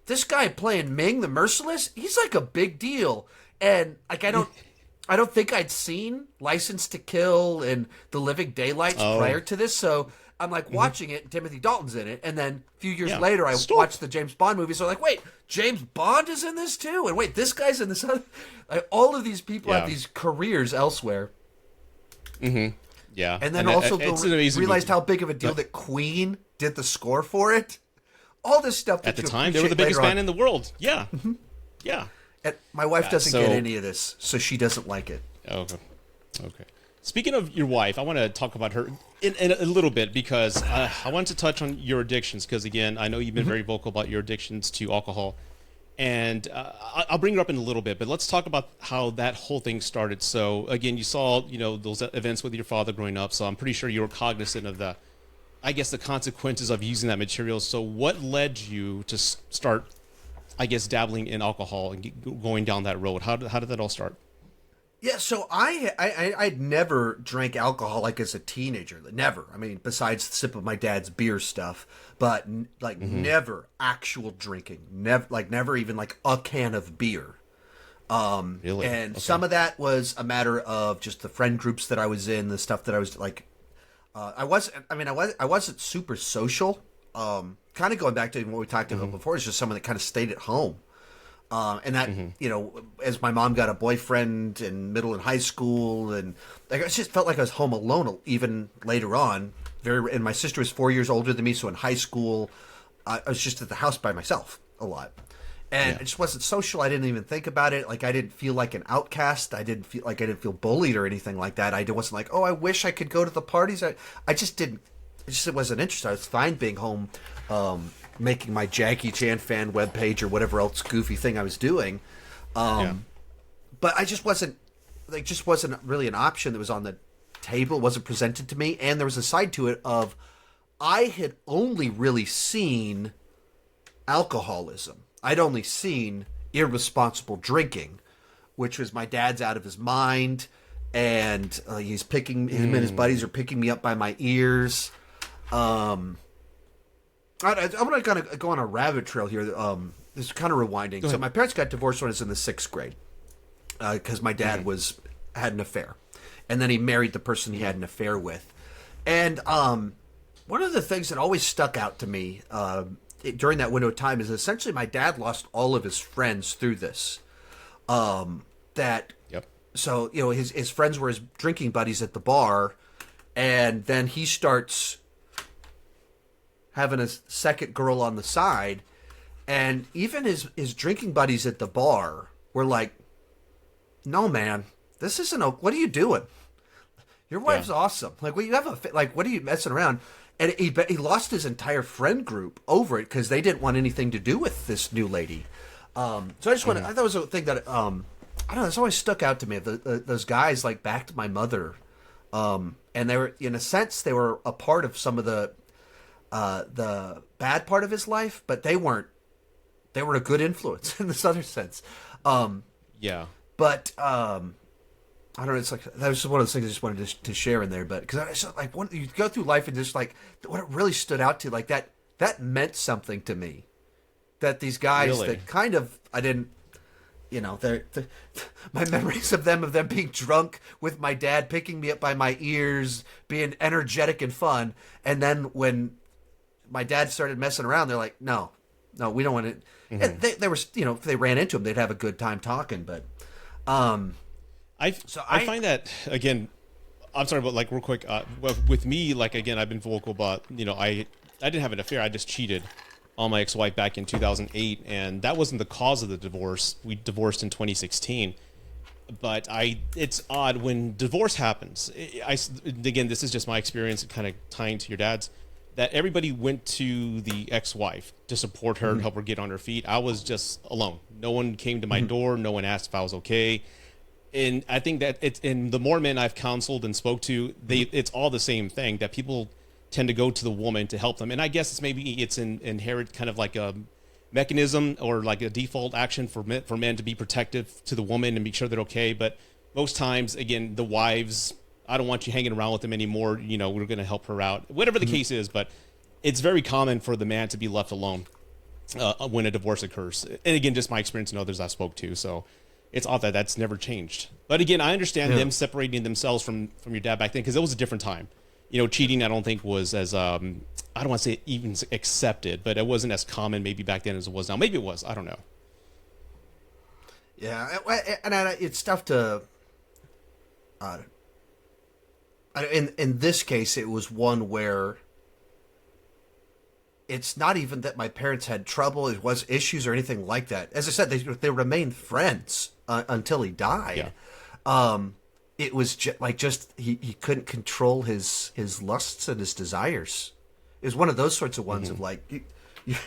this guy playing Ming the Merciless, he's like a big deal. And like I don't think I'd seen License to Kill and The Living Daylights prior to this, so I'm like watching it, and Timothy Dalton's in it, and then a few years Yeah. later I Storm. watched the James Bond movie, so I'm like, wait, James Bond is in this too? And wait, this guy's in this other... Like, all of these people have these careers elsewhere. Yeah. And then that- also it's an amazing realized movie. how big of a deal that Queen did the score for it. All this stuff that At the you time, they were the appreciate biggest later band on. in the world. Yeah. Yeah. And my wife Yeah, doesn't so- get any of this, so she doesn't like it. Okay. Okay. Speaking of your wife, I want to talk about her in a little bit because I wanted to touch on your addictions because, again, I know you've been very vocal about your addictions to alcohol. And I'll bring her up in a little bit, but let's talk about how that whole thing started. So, again, you saw, those events with your father growing up, so I'm pretty sure you were cognizant of the consequences of using that material. So what led you to start, dabbling in alcohol and going down that road? How did that all start? Yeah, so I'd never drank alcohol like as a teenager. Never. I mean, besides the sip of my dad's beer stuff, but never actual drinking. Never even like a can of beer. Really? And Okay. some of that was a matter of just the friend groups that I was in, the stuff that I was like. I wasn't super social. Kind of going back to what we talked about before, it's just someone that kind of stayed at home. And that, as my mom got a boyfriend in middle and high school, and like, I just felt like I was home alone even later on. And my sister was 4 years older than me, so in high school, I was just at the house by myself a lot. And it just wasn't social. I didn't even think about it. Like, I didn't feel like an outcast. I didn't feel bullied or anything like that. I wasn't like, oh, I wish I could go to the parties. I just didn't. It wasn't interested. I was fine being home, making my Jackie Chan fan webpage or whatever else goofy thing I was doing. But I just wasn't really an option that was on the table. It wasn't presented to me. And there was a side to it of I had only really seen alcoholism. I'd only seen irresponsible drinking, which was my dad's out of his mind. And him and his buddies are picking me up by my ears. I'm going to go on a rabbit trail here. This is kind of rewinding. So my parents got divorced when I was in the 6th grade because my dad had an affair, and then he married the person he had an affair with. And one of the things that always stuck out to me during that window of time is essentially my dad lost all of his friends through this. So his friends were his drinking buddies at the bar, and then he starts having a second girl on the side, and even his drinking buddies at the bar were like, "No, man, this isn't. What are you doing? Your wife's awesome. Like, well, you have what are you messing around?" And he lost his entire friend group over it because they didn't want anything to do with this new lady. So I just want I thought it was a thing that I don't know. It's always stuck out to me. Those guys like backed my mother, and they were, in a sense, they were a part of some of the bad part of his life, but they weren't. They were a good influence in this other sense. But I don't know. It's like that was just one of those things I just wanted to share in there. But because I just, like you go through life and just like what it really stood out to, like that meant something to me. That these guys that kind of I didn't. My memories of them being drunk with my dad picking me up by my ears, being energetic and fun, and then when my dad started messing around, they're like, "No, we don't want it." And they were, if they ran into him, they'd have a good time talking. But I find that again. I'm sorry, but like real quick, with me, like again, I've been vocal about, I didn't have an affair. I just cheated on my ex-wife back in 2008, and that wasn't the cause of the divorce. We divorced in 2016. But it's odd when divorce happens. Again, this is just my experience, kind of tying to your dad's, that everybody went to the ex-wife to support her and help her get on her feet. I was just alone. No one came to my door. No one asked if I was okay. And I think that and the more men I've counseled and spoke to, it's all the same thing, that people tend to go to the woman to help them. And I guess it's an inherent kind of like a mechanism or like a default action for men to be protective to the woman and make sure they're okay. But most times, again, the wives, I don't want you hanging around with them anymore. We're going to help her out, whatever the case is. But it's very common for the man to be left alone when a divorce occurs. And again, just my experience and others I spoke to. So it's odd that that's never changed. But again, I understand them separating themselves from your dad back then, because it was a different time. Cheating, I don't think was as, I don't want to say even accepted, but it wasn't as common maybe back then as it was now. Maybe it was. I don't know. Yeah, and it's tough to. In this case, it was one where it's not even that my parents had trouble, it was issues or anything like that. As I said, they remained friends until he died. Yeah. It was just he couldn't control his lusts and his desires. It was one of those sorts of ones of like,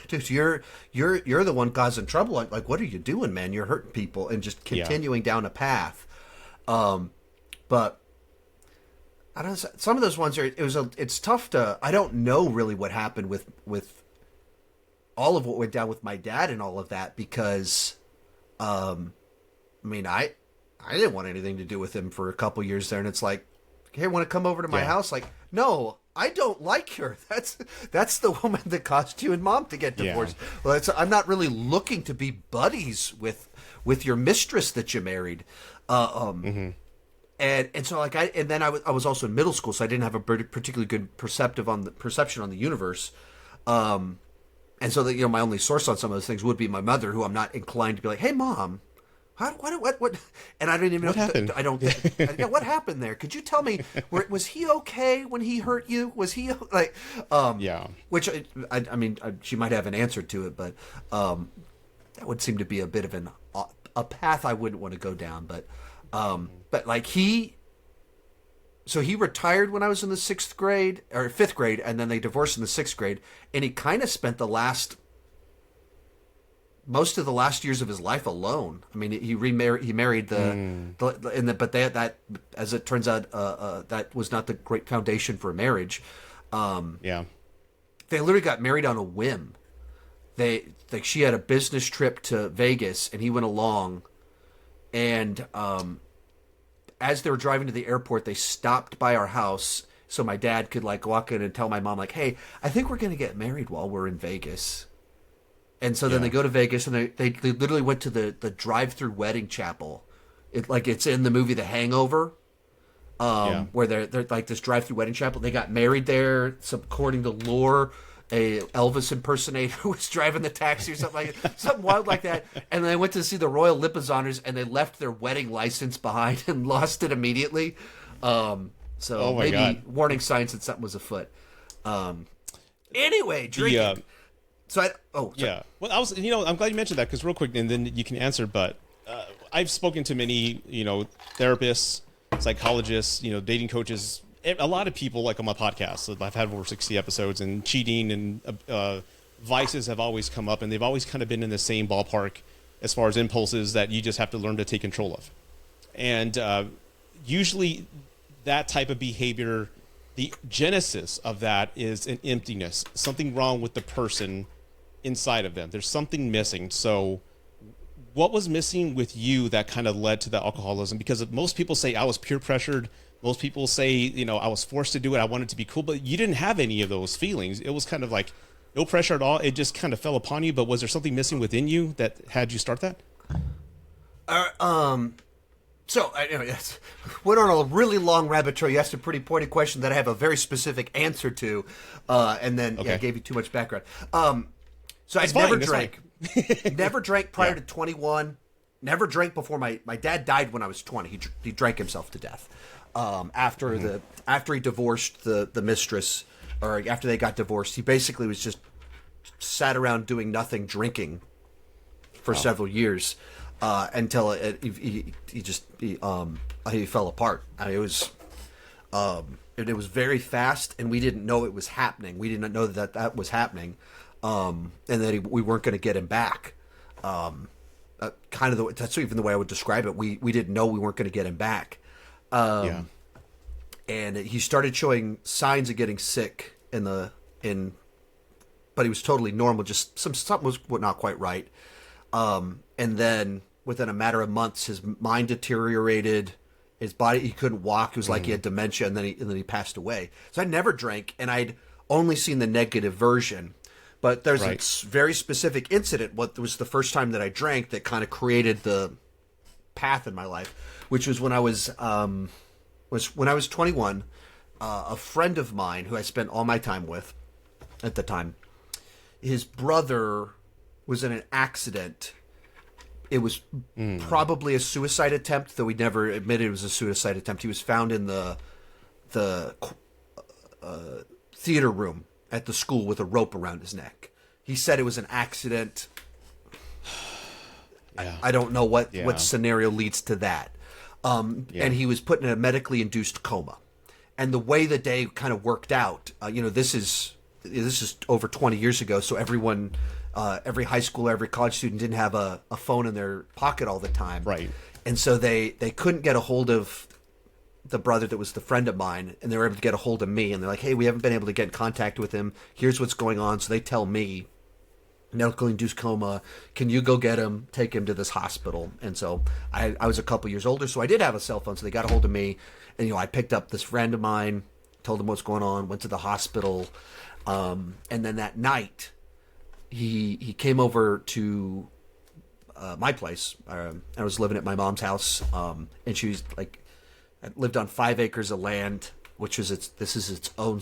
dude, you're the one causing trouble. Like, what are you doing, man? You're hurting people, and just continuing down a path. But I don't know, some of those ones it's tough to. I don't know really what happened with all of what went down with my dad and all of that, because, I mean, I didn't want anything to do with him for a couple years there, and it's like, hey, want to come over to my house? Like, no, I don't like her. That's the woman that caused you and Mom to get divorced. Yeah. Well, I'm not really looking to be buddies with your mistress that you married. And so like then I was also in middle school, so I didn't have a particularly good perception on the universe. And so that, my only source on some of those things would be my mother, who I'm not inclined to be like, hey, Mom, what? And I didn't even know. What happened? I don't. Yeah, what happened there? Could you tell me? Was he okay when he hurt you? Was he like? Yeah. Which I mean, she might have an answer to it, but that would seem to be a bit of a path I wouldn't want to go down. But like he retired when I was in the 6th grade or 5th grade, and then they divorced in the 6th grade, and he kind of spent most of the last years of his life alone. I mean, he married but that as it turns out, that was not the great foundation for a marriage. They literally got married on a whim. She had a business trip to Vegas, and he went along, and as they were driving to the airport, they stopped by our house so my dad could like walk in and tell my mom like, hey, I think we're going to get married while we're in Vegas. And so then they go to Vegas, and they literally went to the drive-through wedding chapel. It's in the movie The Hangover, where they're like this drive-through wedding chapel. They got married there. So according to lore, a Elvis impersonator was driving the taxi or something wild like that. And they went to see the Royal Lipizzaners, and they left their wedding license behind and lost it immediately. So maybe God. Warning signs that something was afoot. Anyway, drinking. Yeah. Well, I'm glad you mentioned that, because real quick, and then you can answer. But I've spoken to many, therapists, psychologists, dating coaches, a lot of people like on my podcast. So I've had over 60 episodes, and cheating and vices have always come up, and they've always kind of been in the same ballpark as far as impulses that you just have to learn to take control of. And usually, that type of behavior, the genesis of that is an emptiness, something wrong with the person inside of them. There's something missing. So what was missing with you that kind of led to the alcoholism? Because most people say I was peer pressured. Most people say, I was forced to do it. I wanted to be cool, but you didn't have any of those feelings. It was kind of like no pressure at all. It just kind of fell upon you. But was there something missing within you that had you start that? So I went on a really long rabbit trail. You asked a pretty pointed question that I have a very specific answer to, and then I gave you too much background. So I never drank. Never drank prior to 21. never drank before my dad died when I was 20. He drank himself to death after he divorced the mistress, or after they got divorced. He basically was just sat around doing nothing, drinking for several years until he fell apart. I mean, it was very fast, and we didn't know it was happening. We didn't know that was happening, and that we weren't going to get him back. That's even the way I would describe it. We didn't know we weren't going to get him back. And he started showing signs of getting sick but he was totally normal. Just something was not quite right. And then within a matter of months, his mind deteriorated. His body, he couldn't walk. It was like he had dementia, and then he passed away. So I never drank, and I'd only seen the negative version. But there's a very specific incident. What was the first time that I drank that kind of created the path in my life, which was when I was 21. A friend of mine who I spent all my time with at the time, his brother was in an accident. It was probably a suicide attempt, though he never admitted it was a suicide attempt. He was found in the theater room at the school with a rope around his neck. He said it was an accident. Yeah. I don't know what scenario leads to that. And he was put in a medically induced coma. And the way the day kind of worked out, this is over 20 years ago, so everyone, every high school, every college student didn't have a phone in their pocket all the time. Right. And so they couldn't get a hold of the brother that was the friend of mine, and they were able to get a hold of me, and they're like, hey, we haven't been able to get in contact with him. Here's what's going on. So they tell me, medically induced coma, can you go get him, take him to this hospital? And so I was a couple years older, so I did have a cell phone, so they got a hold of me, and I picked up this friend of mine, told him what's going on, went to the hospital, and then that night he came over to my place. I was living at my mom's house, and she was like, I lived on 5 acres of land, which is this is its own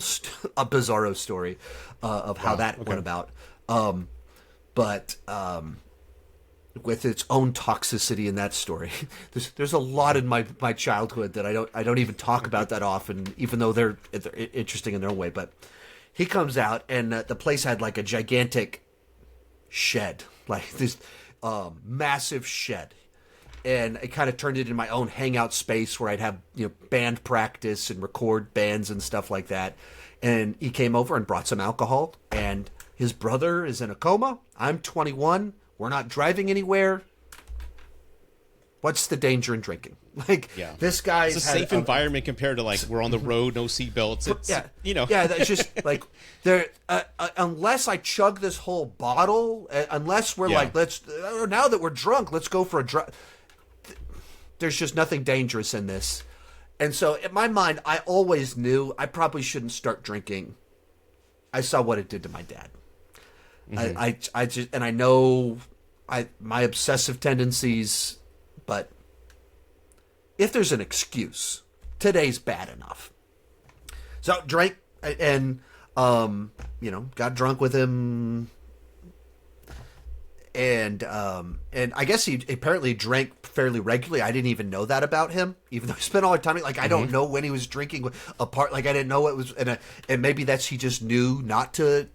a bizarro story of how that went about. But with its own toxicity in that story, there's a lot in my childhood that I don't even talk about that often, even though they're interesting in their own way. But he comes out, and the place had like a gigantic shed, like this massive shed. And it kind of turned it into my own hangout space where I'd have band practice and record bands and stuff like that. And he came over and brought some alcohol, and his brother is in a coma. I'm 21. We're not driving anywhere. What's the danger in drinking? This guy. It's a safe environment compared to we're on the road, no seatbelts. It's that's just like there. Unless I chug this whole bottle, unless we're now that we're drunk, let's go for a drive. There's just nothing dangerous in this. And so in my mind, I always knew I probably shouldn't start drinking. I saw what it did to my dad. Mm-hmm. I know my obsessive tendencies, but if there's an excuse, today's bad enough. So drank and got drunk with him. And I guess he apparently drank fairly regularly. I didn't even know that about him, even though I spent all the time. I don't know when he was drinking apart. I didn't know it was, and maybe he just knew not to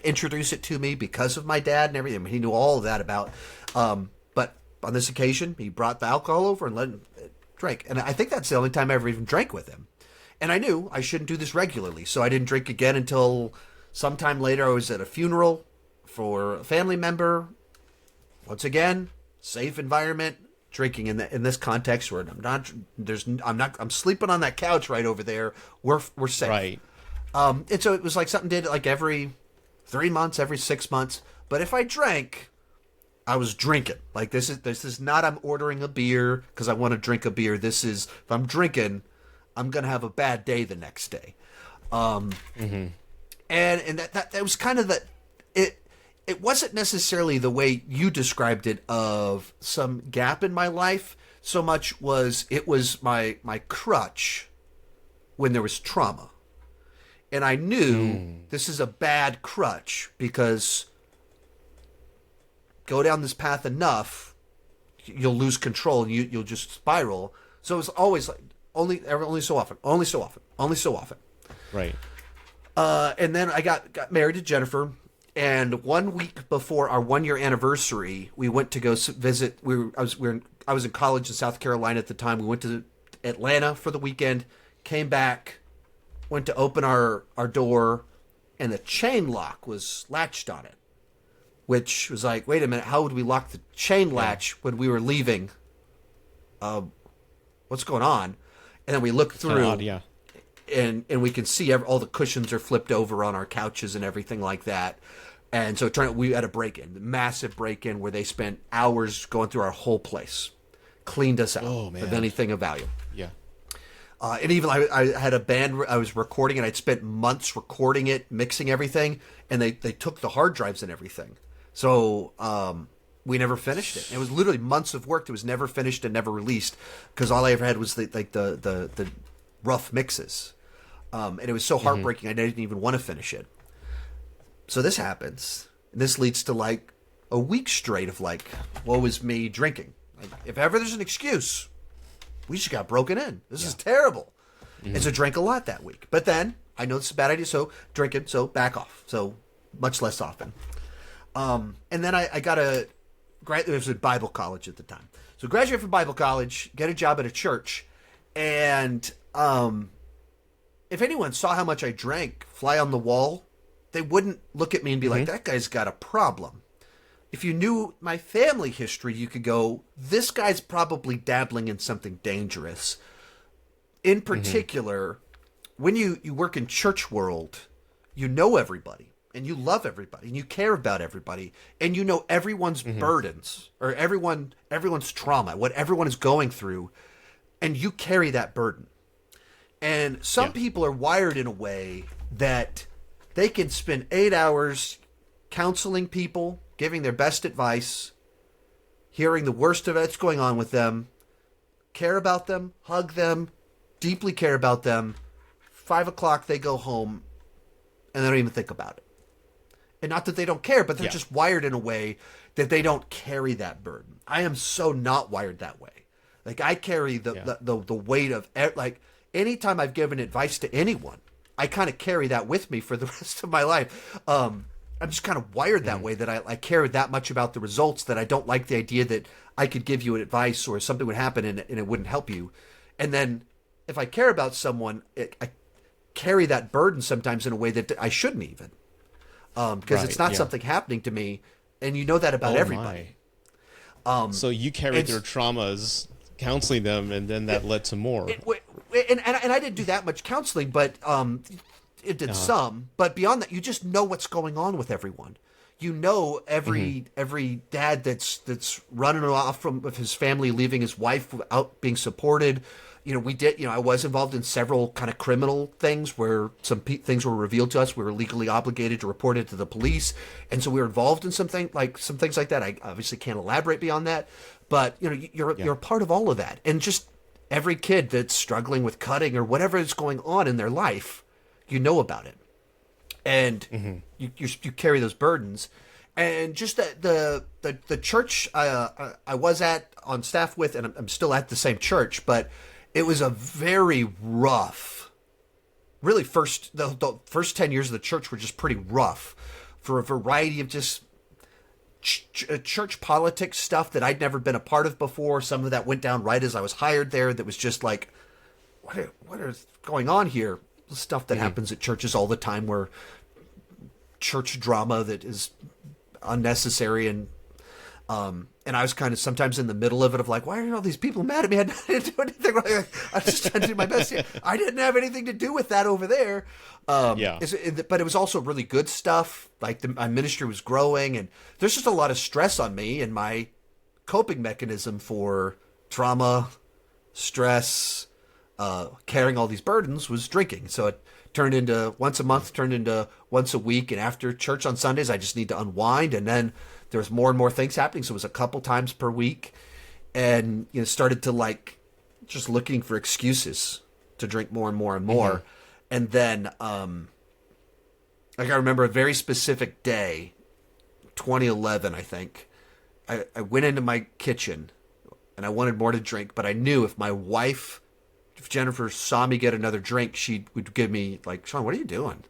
introduce it to me because of my dad and everything. He knew all of that about. But on this occasion, he brought the alcohol over and let him drink. And I think that's the only time I ever even drank with him. And I knew I shouldn't do this regularly, so I didn't drink again until sometime later. I was at a funeral for a family member. Once again, safe environment, drinking in this context where I'm sleeping on that couch right over there. We're safe. Right. And so it was like something did every 3 months, every 6 months. But if I drank, I was drinking. This is not I'm ordering a beer because I want to drink a beer. This is if I'm drinking, I'm gonna have a bad day the next day. And that was kind of It wasn't necessarily the way you described it of some gap in my life, so much it was my crutch when there was trauma. And I knew this is a bad crutch because go down this path enough, you'll lose control and you'll just spiral. So it was always like only so often, only so often, only so often. Right. And then I got married to Jennifer, and 1 week before our 1 year anniversary, we went to go visit. I was in college in South Carolina at the time. We went to Atlanta for the weekend, came back, went to open our door, and the chain lock was latched on it, which was like, wait a minute, how would we lock the chain latch when we were leaving? What's going on? And then we looked through, Odd, yeah. and we can see all the cushions are flipped over on our couches and everything like that. And so it turned out we had a break-in, massive break-in, where they spent hours going through our whole place, cleaned us out of anything of value. Yeah. And even I had a band I was recording, and I'd spent months recording it, mixing everything, and they took the hard drives and everything. So we never finished it. It was literally months of work that was never finished and never released, because all I ever had was the rough mixes. And it was so heartbreaking, I didn't even want to finish it. So this happens. And this leads to like a week straight of like, woe is me drinking. Like, if ever there's an excuse, we just got broken in. This is terrible. And so drank a lot that week. But then I know this is a bad idea, so drinking, so back off. So much less often. And then I got it was at Bible college at the time. So graduate from Bible college, get a job at a church, and if anyone saw how much I drank, fly on the wall, they wouldn't look at me and be like, that guy's got a problem. If you knew my family history, you could go, this guy's probably dabbling in something dangerous. In particular, when you work in church world, you know everybody, and you love everybody, and you care about everybody, and you know everyone's burdens, or everyone's trauma, what everyone is going through, and you carry that burden. And some people are wired in a way that they can spend 8 hours counseling people, giving their best advice, hearing the worst of what's going on with them, care about them, hug them, deeply care about them. 5 o'clock, they go home, and they don't even think about it. And not that they don't care, but they're just wired in a way that they don't carry that burden. I am so not wired that way. Like, I carry the weight of, like, anytime I've given advice to anyone, I kind of carry that with me for the rest of my life. I'm just kind of wired that way, that I care that much about the results, that I don't like the idea that I could give you advice or something would happen and it wouldn't help you. And then if I care about someone, I carry that burden sometimes in a way that I shouldn't even. Because it's not something happening to me, and you know that about everybody. So you carried their traumas, counseling them, and then that led to more. And I didn't do that much counseling, but it did some. But beyond that, you just know what's going on with everyone. You know every dad that's running off with his family, leaving his wife without being supported. I was involved in several kind of criminal things where some things were revealed to us. We were legally obligated to report it to the police. And so we were involved in some things like that. I obviously can't elaborate beyond that, but you're a part of all of that. And just every kid that's struggling with cutting or whatever is going on in their life, you know about it. And you carry those burdens. And just the church I was at on staff with, and I'm still at the same church, but it was a very rough, really the first 10 years of the church were just pretty rough for a variety of just church politics stuff that I'd never been a part of before. Some of that went down right as I was hired there. That was just like, what is going on here? The stuff that happens at churches all the time, where church drama that is unnecessary, and I was kind of sometimes in the middle of it, of like, why are all these people mad at me? I didn't do anything wrong. I was just trying to do my best here. I didn't have anything to do with that over there. But it was also really good stuff. Like my ministry was growing, and there's just a lot of stress on me, and my coping mechanism for trauma, stress, carrying all these burdens was drinking. So it turned into once a month, turned into once a week. And after church on Sundays, I just need to unwind. And then there was more and more things happening. So it was a couple times per week, and started to like just looking for excuses to drink more and more and more. And then, like I remember a very specific day, 2011, I think. I went into my kitchen and I wanted more to drink, but I knew if if Jennifer saw me get another drink, she would give me like, Sean, what are you doing?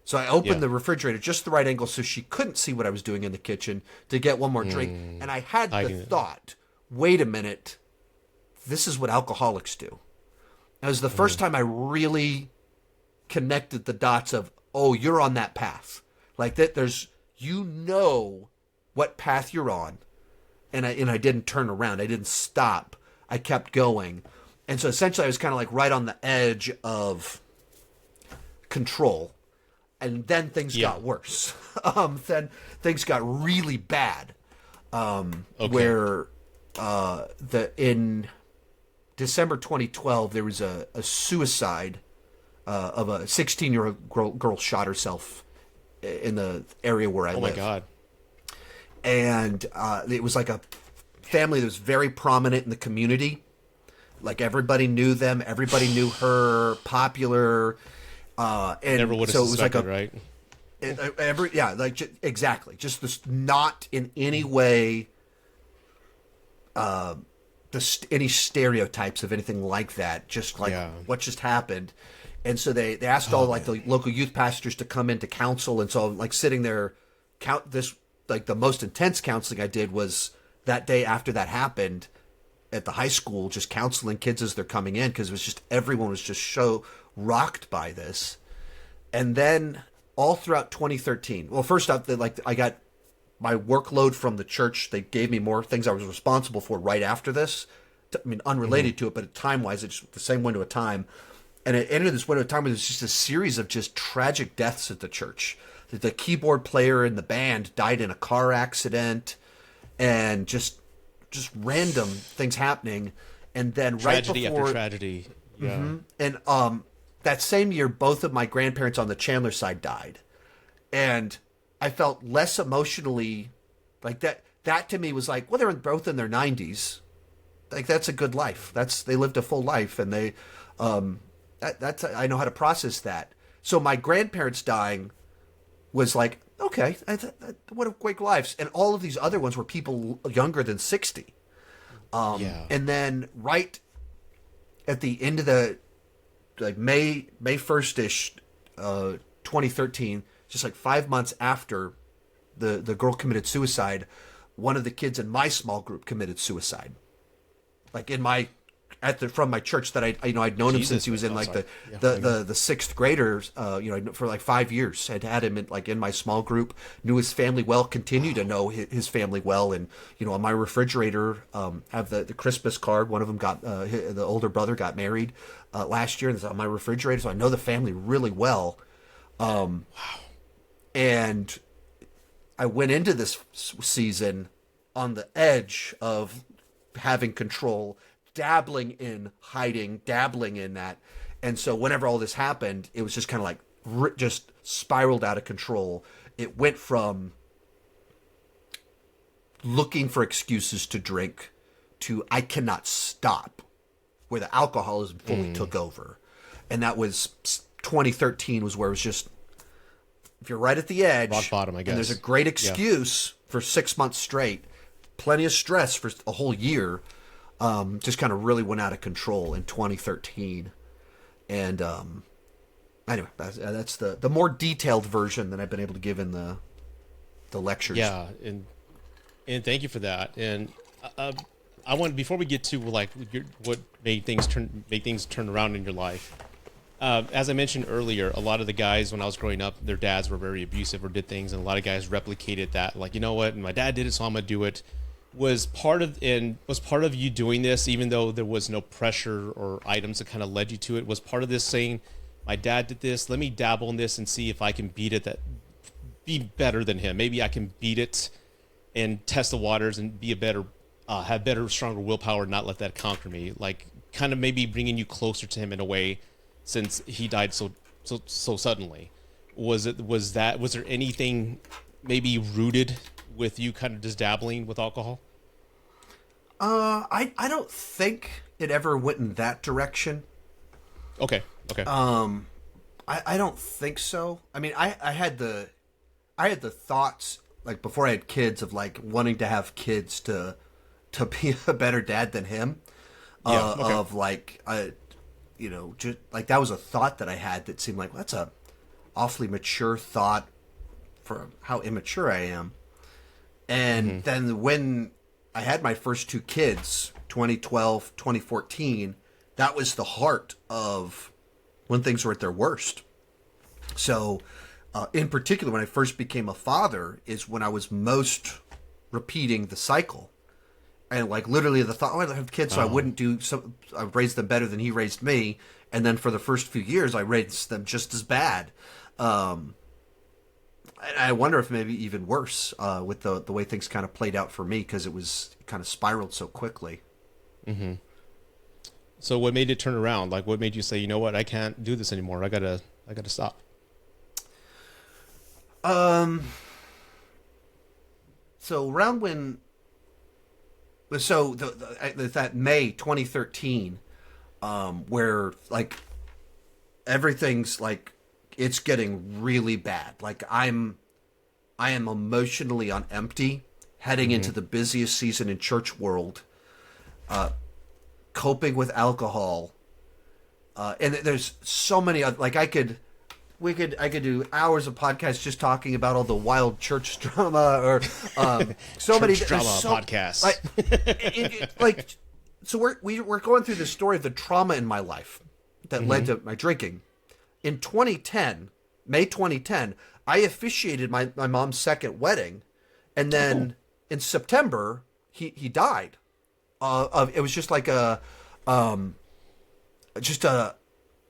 So I opened the refrigerator just the right angle so she couldn't see what I was doing in the kitchen to get one more drink. And I had the thought, wait a minute, this is what alcoholics do. It was the first time I really connected the dots of, oh, you're on that path. Like that there's, what path you're on. And I didn't turn around. I didn't stop. I kept going. And so essentially I was kind of like right on the edge of control. And then things got worse. Then things got really bad. Where in December 2012 there was a suicide of a 16-year-old girl shot herself in the area where I live. Oh my God! And it was like a family that was very prominent in the community. Like everybody knew them, everybody knew her, popular. And never would have suspected, right? Exactly. Just this, not in any way, any stereotypes of anything like that. Just like what just happened, and so they asked all like the local youth pastors to come in to counsel, and so I'm like sitting there, the most intense counseling I did was that day after that happened at the high school, just counseling kids as they're coming in because it was just everyone was just so rocked by this. And then all throughout 2013, well, first off, I got my workload from the church. They gave me more things I was responsible for right after this. Unrelated to it, but time-wise, it's the same window of time. And it ended this window of time where there's just a series of just tragic deaths at the church. The keyboard player in the band died in a car accident, and just random things happening. And then tragedy right before after tragedy. Yeah. And that same year, both of my grandparents on the Chandler side died. And I felt less emotionally like that. That to me was like, well, they're both in their 90s. Like that's a good life. They lived a full life, and they, I know how to process that. So my grandparents dying was like, okay, what a great lives. And all of these other ones were people younger than 60. And then right at the end of the May 1st-ish, 2013, just like 5 months after the girl committed suicide, one of the kids in my small group committed suicide. Like from my church that I'd known him since he was in the sixth graders, for like 5 years. I'd had him in my small group, knew his family well, continue to know his family well. And, on my refrigerator, have the Christmas card. One of them the older brother got married last year, and it's on my refrigerator. So I know the family really well. Wow. And I went into this season on the edge of having control, dabbling in hiding, dabbling in that. And so whenever all this happened, it was just kind of like just spiraled out of control. It went from looking for excuses to drink to I cannot stop, where the alcoholism fully took over. And that was 2013 was where it was just, if you're right at the edge, rock bottom, I guess. And there's a great excuse for 6 months straight, plenty of stress for a whole year, just kind of really went out of control in 2013. And anyway, that's the more detailed version that I've been able to give in the lectures. Yeah, and thank you for that. And I want, before we get to what made things turn around in your life. As I mentioned earlier, a lot of the guys when I was growing up, their dads were very abusive or did things, and a lot of guys replicated that. Like, you know what, my dad did it, so I'm gonna do it. Was part of you doing this, even though there was no pressure or items that kind of led you to it? Was part of this saying, my dad did this, let me dabble in this and see if I can be better than him. Maybe I can beat it and test the waters and be have better, stronger willpower, and not let that conquer me. Like, kind of maybe bringing you closer to him in a way, since he died so suddenly. Was there anything maybe rooted with you kind of just dabbling with alcohol? I don't think it ever went in that direction. Okay. I don't think so. I mean, I had the thoughts, like, before I had kids, of like wanting to have kids to to be a better dad than him. Yeah, okay. Of like, just like that was a thought that I had that seemed like, well, that's a awfully mature thought for how immature I am. And then when I had my first two kids, 2012, 2014, that was the heart of when things were at their worst. So, in particular, when I first became a father is when I was most repeating the cycle. And like literally the thought, oh, I have kids, so I wouldn't do so. I raised them better than he raised me. And then for the first few years, I raised them just as bad. And I wonder if maybe even worse with the way things kind of played out for me, because it kind of spiraled so quickly. Mm-hmm. So what made it turn around? Like, what made you say, you know what, I can't do this anymore. I gotta stop. So around when. So that May 2013, where like everything's like it's getting really bad. Like I am emotionally on empty, heading into the busiest season in church world, coping with alcohol, and there's so many like I could do hours of podcasts just talking about all the wild church drama or so many drama podcasts. So we're going through the story of the trauma in my life that led to my drinking. In 2010, May 2010, I officiated my mom's second wedding, and then in September he died. It was just like a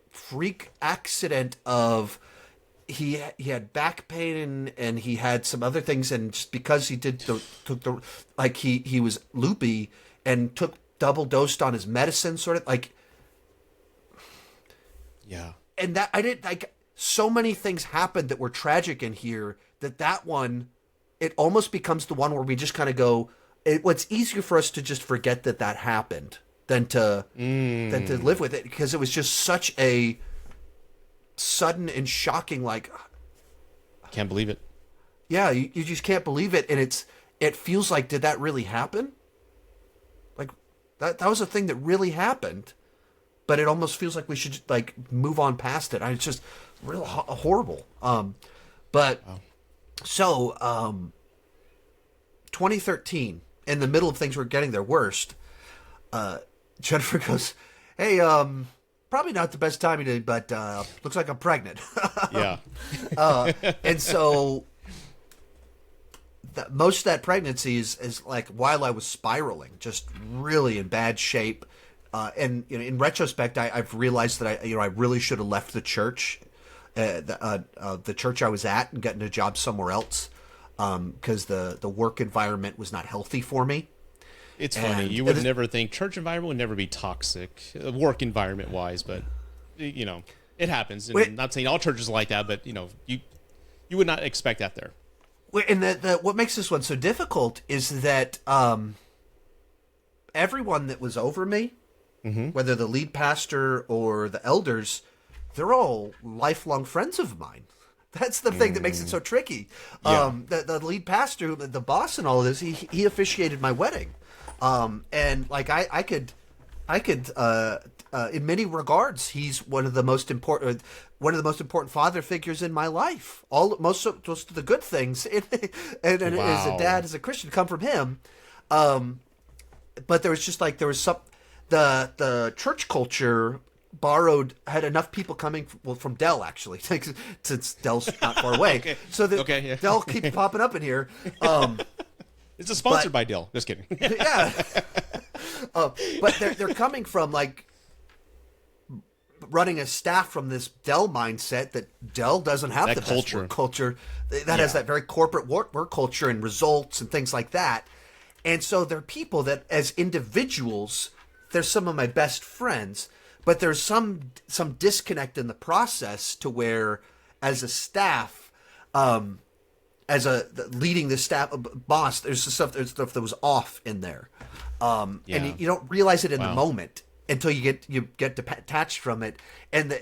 freak accident of he had back pain and he had some other things, and just because he he was loopy and took double dosed on his medicine, sort of like, yeah. And that I didn't like. So many things happened that were tragic in here that one, it almost becomes the one where we just kind of go. It's easier for us to just forget that happened than to live with it, because it was just such a sudden and shocking, like, can't believe it. Yeah, you just can't believe it, and it feels like, did that really happen? Like that was a thing that really happened, but it almost feels like we should like move on past it. It's just real horrible. But wow. So 2013, in the middle of things were getting their worst, Jennifer goes, hey, probably not the best time today, but looks like I'm pregnant. Yeah. And so most of that pregnancy is like while I was spiraling, just really in bad shape. And in retrospect, I've realized that I really should have left the church, the church I was at, and gotten a job somewhere else, because the work environment was not healthy for me. It's funny. You would never think church environment would never be toxic, work environment wise, but it happens. And I'm not saying all churches are like that, but you would not expect that there. And what makes this one so difficult is that everyone that was over me, whether the lead pastor or the elders, they're all lifelong friends of mine. That's the thing that makes it so tricky. Yeah. The lead pastor, the boss, and all of this, he officiated my wedding. And like I could, in many regards, he's one of the most important father figures in my life. Most of the good things, and Wow. as a dad, as a Christian, come from him. But there was some, the church culture had enough people coming from Dell, actually, since Dell's not far away. Okay. So yeah. Dell keeps popping up in here. It's sponsored by Dell. Just kidding. Yeah. But they're coming from like running a staff from this Dell mindset that Dell doesn't have the best work culture. That has that very corporate work culture and results and things like that. And so they're people that as individuals, they're some of my best friends, but there's some disconnect in the process to where as a staff, leading the staff boss, there's stuff that was off in there. And you don't realize it in the moment until you get detached from it. And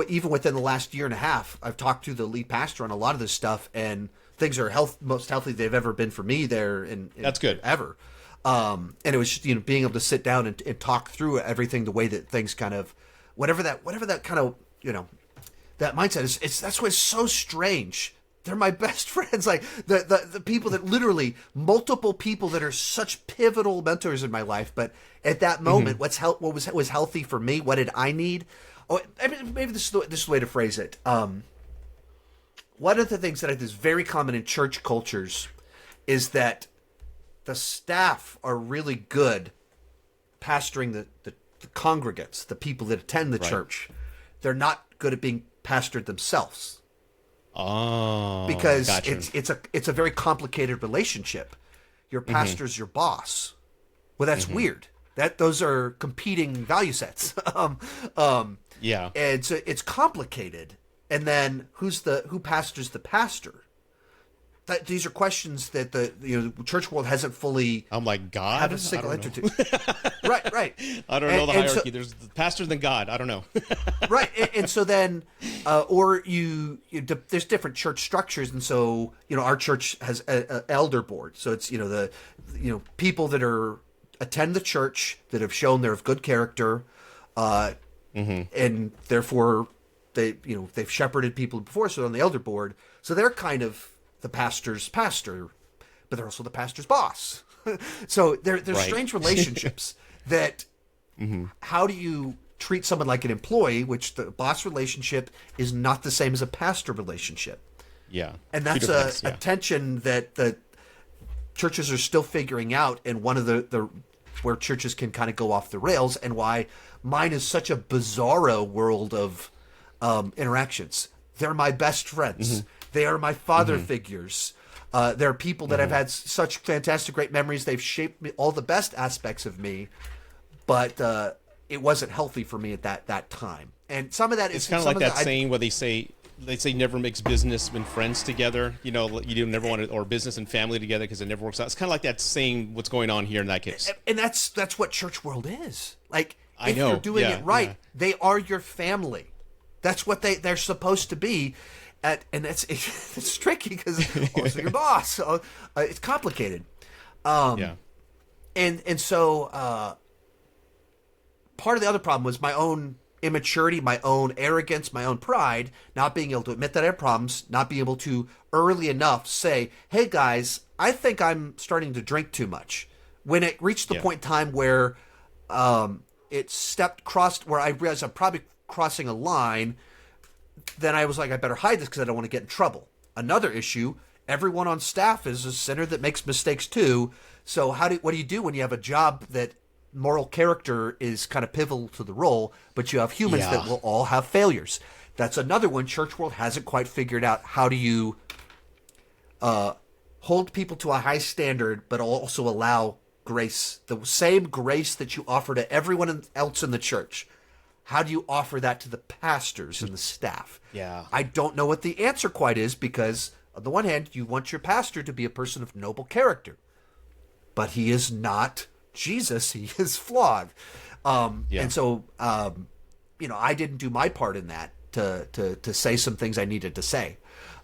even within the last year and a half, I've talked to the lead pastor on a lot of this stuff, and things are most healthy they've ever been for me there. That's good. Ever. And it was, being able to sit down and talk through everything the way that things kind of, whatever that kind of, that mindset is. That's why it's so strange. They're my best friends. Like the people that literally, multiple people that are such pivotal mentors in my life. But at that moment, what was healthy for me? What did I need? Oh, maybe this is the way to phrase it. One of the things that is very common in church cultures is that the staff are really good pastoring the congregants, the people that attend the church. They're not good at being pastored themselves. Oh, because gotcha. it's a very complicated relationship. Your pastor's your boss. Well, that's weird. Those are competing value sets. Yeah, and so it's complicated. And then who pastors the pastor? These are questions that the church world hasn't fully. I'm like, God? Had a single answer to. Right. I don't know the hierarchy. There's the pastor than God. I don't know. Right, and so then, there's different church structures, and so our church has an elder board. So it's the people that attend the church that have shown they're of good character, and therefore they've shepherded people before, so they're on the elder board. So they're kind of the pastor's pastor, but they're also the pastor's boss. So there's strange relationships that how do you treat someone like an employee, which the boss relationship is not the same as a pastor relationship. Yeah. And that's a tension that the churches are still figuring out, and one of the where churches can kind of go off the rails, and why mine is such a bizarro world of interactions. They're my best friends. They are my father figures. There are people that I've had such fantastic, great memories. They've shaped me, all the best aspects of me, but it wasn't healthy for me at that time. And some of that is kind of like that saying where they say never mix business and friends together. You never want to, or business and family together, because it never works out. It's kind of like that saying what's going on here in that case. And that's what church world is. Like, if you're doing it right, they are your family. That's what they're supposed to be. And it's tricky because also your boss. So, it's complicated. And so part of the other problem was my own immaturity, my own arrogance, my own pride, not being able to admit that I have problems, not being able to early enough say, hey guys, I think I'm starting to drink too much. When it reached the point in time where crossed where I realized I'm probably crossing a line, then I was like, I better hide this because I don't want to get in trouble. Another issue, everyone on staff is a sinner that makes mistakes too. So what do you do when you have a job that moral character is kind of pivotal to the role, but you have humans that will all have failures? That's another one church world hasn't quite figured out. How do you hold people to a high standard, but also allow grace, the same grace that you offer to everyone else in the church? How do you offer that to the pastors and the staff? Yeah. I don't know what the answer quite is, because on the one hand, you want your pastor to be a person of noble character, but he is not Jesus. He is flawed. And so, I didn't do my part in that to say some things I needed to say.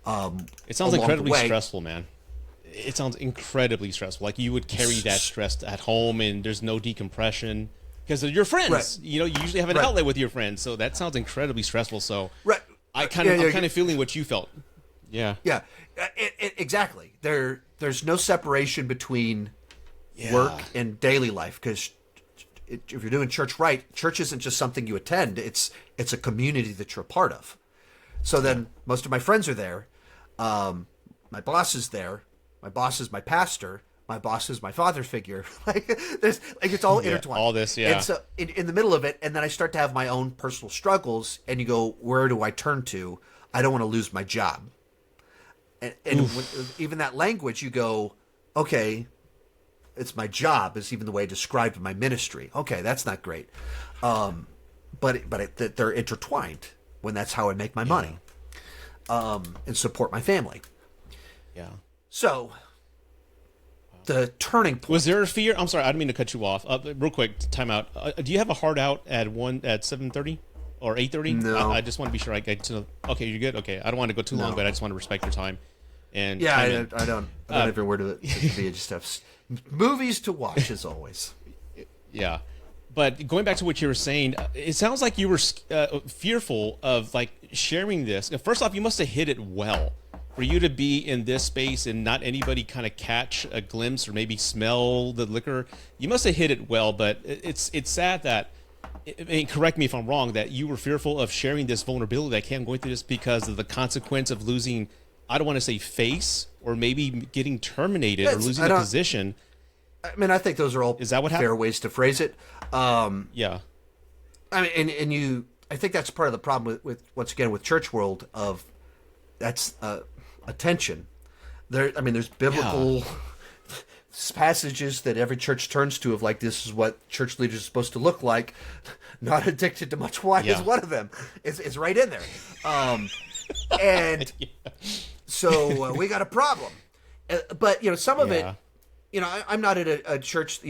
It sounds incredibly stressful, man. It sounds incredibly stressful. Like you would carry that stress at home, and there's no decompression. Because of your friends, right. You usually have an outlet with your friends, so that sounds incredibly stressful. So, I'm kind of feeling what you felt. Yeah, exactly. There's no separation between work and daily life, because if you're doing church right, church isn't just something you attend; it's a community that you're a part of. So then, most of my friends are there. My boss is there. My boss is my pastor. My boss is my father figure. It's all intertwined. All this, And so in the middle of it, and then I start to have my own personal struggles, and you go, where do I turn to? I don't want to lose my job. And even that language, you go, okay, it's my job, is even the way I described my ministry. Okay, that's not great. But they're intertwined when that's how I make my money and support my family. Yeah. So the turning point. Was there a fear? I'm sorry, I didn't mean to cut you off. Real quick, time out. Do you have a hard out at 7:30 or 8:30? No. I just want to be sure I get to. Okay, you're good. Okay, I don't want to go too long, but I just want to respect your time. And Yeah, I'm I don't ever word of it. Just have movies to watch as always. Yeah. But going back to what you were saying, it sounds like you were fearful of like sharing this. Now, first off, you must have hit it well for you to be in this space and not anybody kind of catch a glimpse or maybe smell the liquor. You must have hit it well, but it's sad that, I mean, correct me if I'm wrong, that you were fearful of sharing this vulnerability that came going through this because of the consequence of losing, I don't want to say face, or maybe getting terminated or losing a position. I mean, I think those are all fair ways to phrase it. Yeah. I mean, and I think that's part of the problem with once again with church world of that's attention. There's biblical passages that every church turns to of like, this is what church leaders are supposed to look like. Not addicted to much wine is one of them. It's right in there. And so we got a problem. But some of it. I'm not at a church.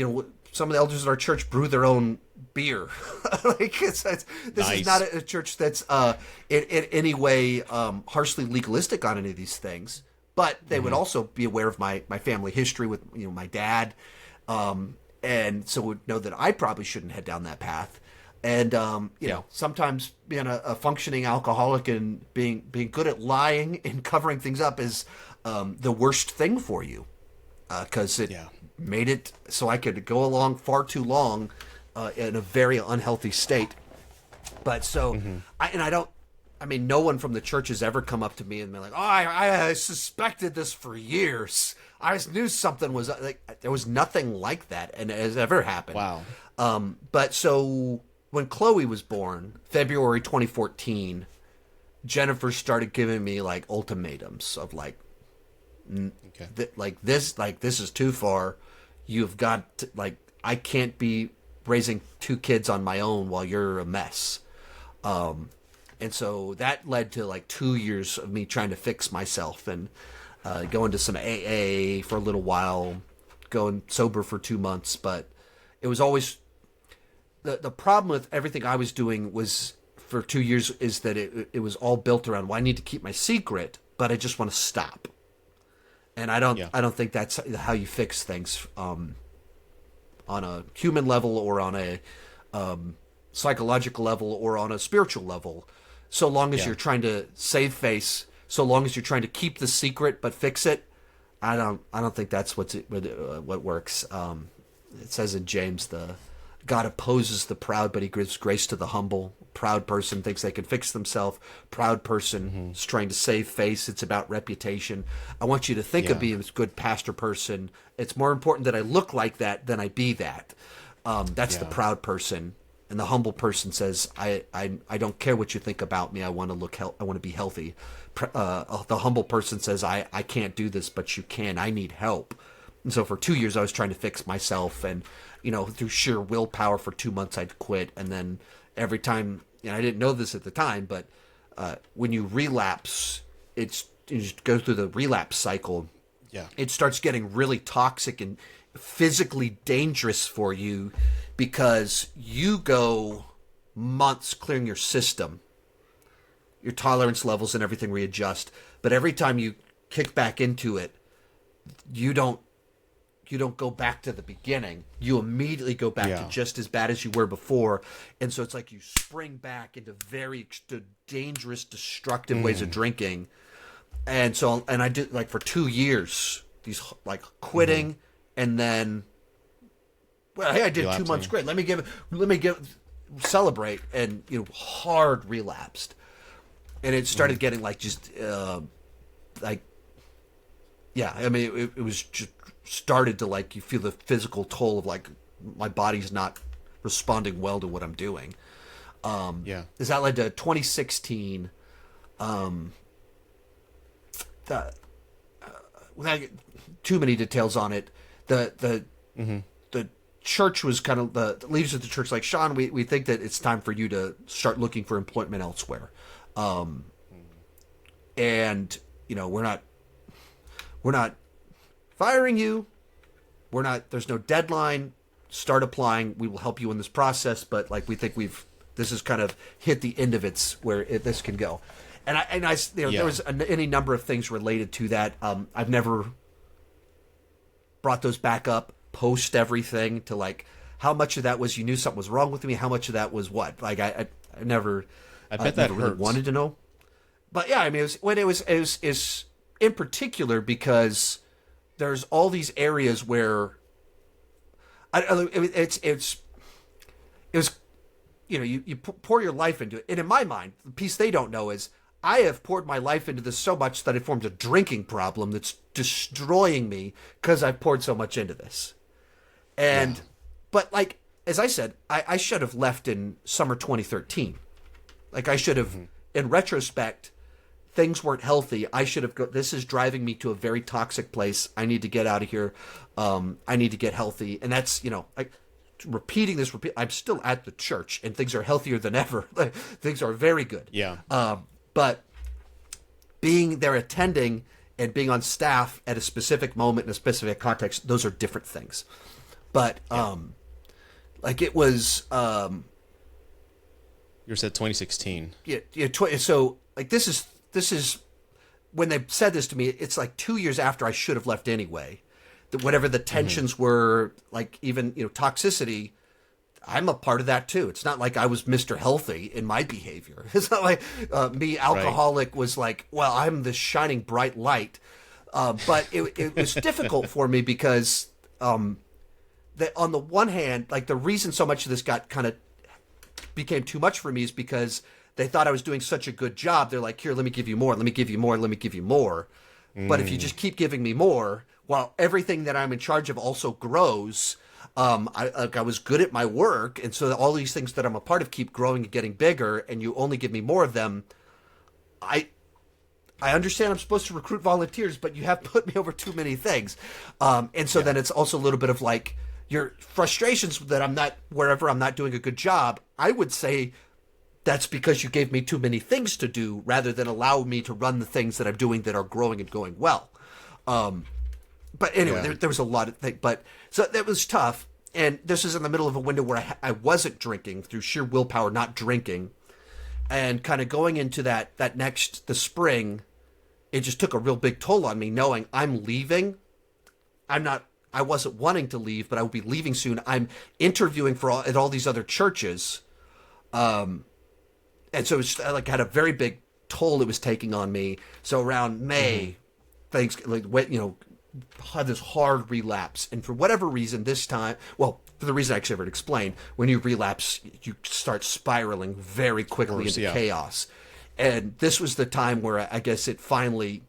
Some of the elders at our church brew their own beer. This is not a church that's in any way harshly legalistic on any of these things. But they would also be aware of my family history with my dad, and so would know that I probably shouldn't head down that path. And sometimes being a functioning alcoholic and being good at lying and covering things up is the worst thing for you. Because it made it so I could go along far too long in a very unhealthy state. But so, no one from the church has ever come up to me and been like, oh, I suspected this for years. I just knew something was, there was nothing like that and it has ever happened. Wow. But so when Chloe was born, February 2014, Jennifer started giving me like ultimatums of like, this is too far. You've got to, I can't be raising two kids on my own while you're a mess. And so that led to 2 years of me trying to fix myself and going to some AA for a little while, going sober for 2 months. But it was always the problem with everything I was doing was for 2 years is that it was all built around, well, I need to keep my secret, but I just want to stop. And I don't think that's how you fix things on a human level or on a psychological level or on a spiritual level. So long as you're trying to save face, so long as you're trying to keep the secret but fix it, I don't think that's what works. It says in James, God opposes the proud, but he gives grace to the humble. Proud person thinks they can fix themselves. Proud person is trying to save face. It's about reputation. I want you to think of me as a good pastor person. It's more important that I look like that than I be that. That's the proud person. And the humble person says, I don't care what you think about me. I want to I want to be healthy. The humble person says, I can't do this, but you can. I need help. And so for 2 years, I was trying to fix myself, and through sheer willpower, for 2 months I'd quit, and then every time, I didn't know this at the time, but when you relapse, you just go through the relapse cycle. Yeah, it starts getting really toxic and physically dangerous for you because you go months clearing your system, your tolerance levels and everything readjust, but every time you kick back into it, you don't go back to the beginning. You immediately go back to just as bad as you were before. And so it's like you spring back into very dangerous, destructive ways of drinking. And so, and I did for 2 years, these quitting and then, well, hey, I did 2 months. Great. Let me celebrate. And, hard relapsed. And it started getting it was just started to you feel the physical toll of my body's not responding well to what I'm doing. As that led to 2016. Without too many details on it, the church was kind of the leaders of the church Sean, we think that it's time for you to start looking for employment elsewhere. And we're not firing you. There's no deadline. Start applying. We will help you in this process. But we think this has kind of hit the end of this can go. there was any number of things related to that. I've never brought those back up post everything to like how much of that was you knew something was wrong with me, how much of that was what. Like I never, I bet that never really hurts. wanted to know. But yeah, I mean, it was in particular because there's all these areas where it was, you know, you pour your life into it. And in my mind, the piece they don't know is I have poured my life into this so much that it formed a drinking problem that's destroying me because I've poured so much into this. And, but like, as I said, I should have left in summer 2013. Like I should have, in retrospect, things weren't healthy. I should have this is driving me to a very toxic place. I need to get out of here. I need to get healthy. And that's, you know, like repeating this, I'm still at the church and things are healthier than ever. Things are very good. Yeah. But being there attending and being on staff at a specific moment in a specific context, those are different things. But, like it was, You said 2016. So like this is when they said this to me, it's like 2 years after I should have left anyway. That whatever the tensions were, like even, you know, toxicity, I'm a part of that too. It's not like I was Mr. Healthy in my behavior. It's not like me, alcoholic, was like, well, I'm this shining bright light. But it was difficult for me because that on the one hand, like the reason so much of this got kind of became too much for me is because they thought I was doing such a good job. They're like, here, let me give you more. Let me give you more. Let me give you more. But if you just keep giving me more, while everything that I'm in charge of also grows, I was good at my work. And so all these things that I'm a part of keep growing and getting bigger, and you only give me more of them. I understand I'm supposed to recruit volunteers, but you have put me over too many things. And so then it's also a little bit of like your frustrations that I'm not doing a good job. I would say that's because you gave me too many things to do rather than allow me to run the things that I'm doing that are growing and going well. But anyway, there was a lot of things. But so that was tough. And this is in the middle of a window where I wasn't drinking through sheer willpower, not drinking. And kind of going into the spring, it just took a real big toll on me knowing I'm leaving. I wasn't wanting to leave, but I will be leaving soon. I'm interviewing at all these other churches. And so it's like had a very big toll it was taking on me. So around May, things like you know had this hard relapse, and for whatever reason this time, well, for the reason I actually ever explained, when you relapse, you start spiraling very quickly into chaos. And this was the time where I guess it finally,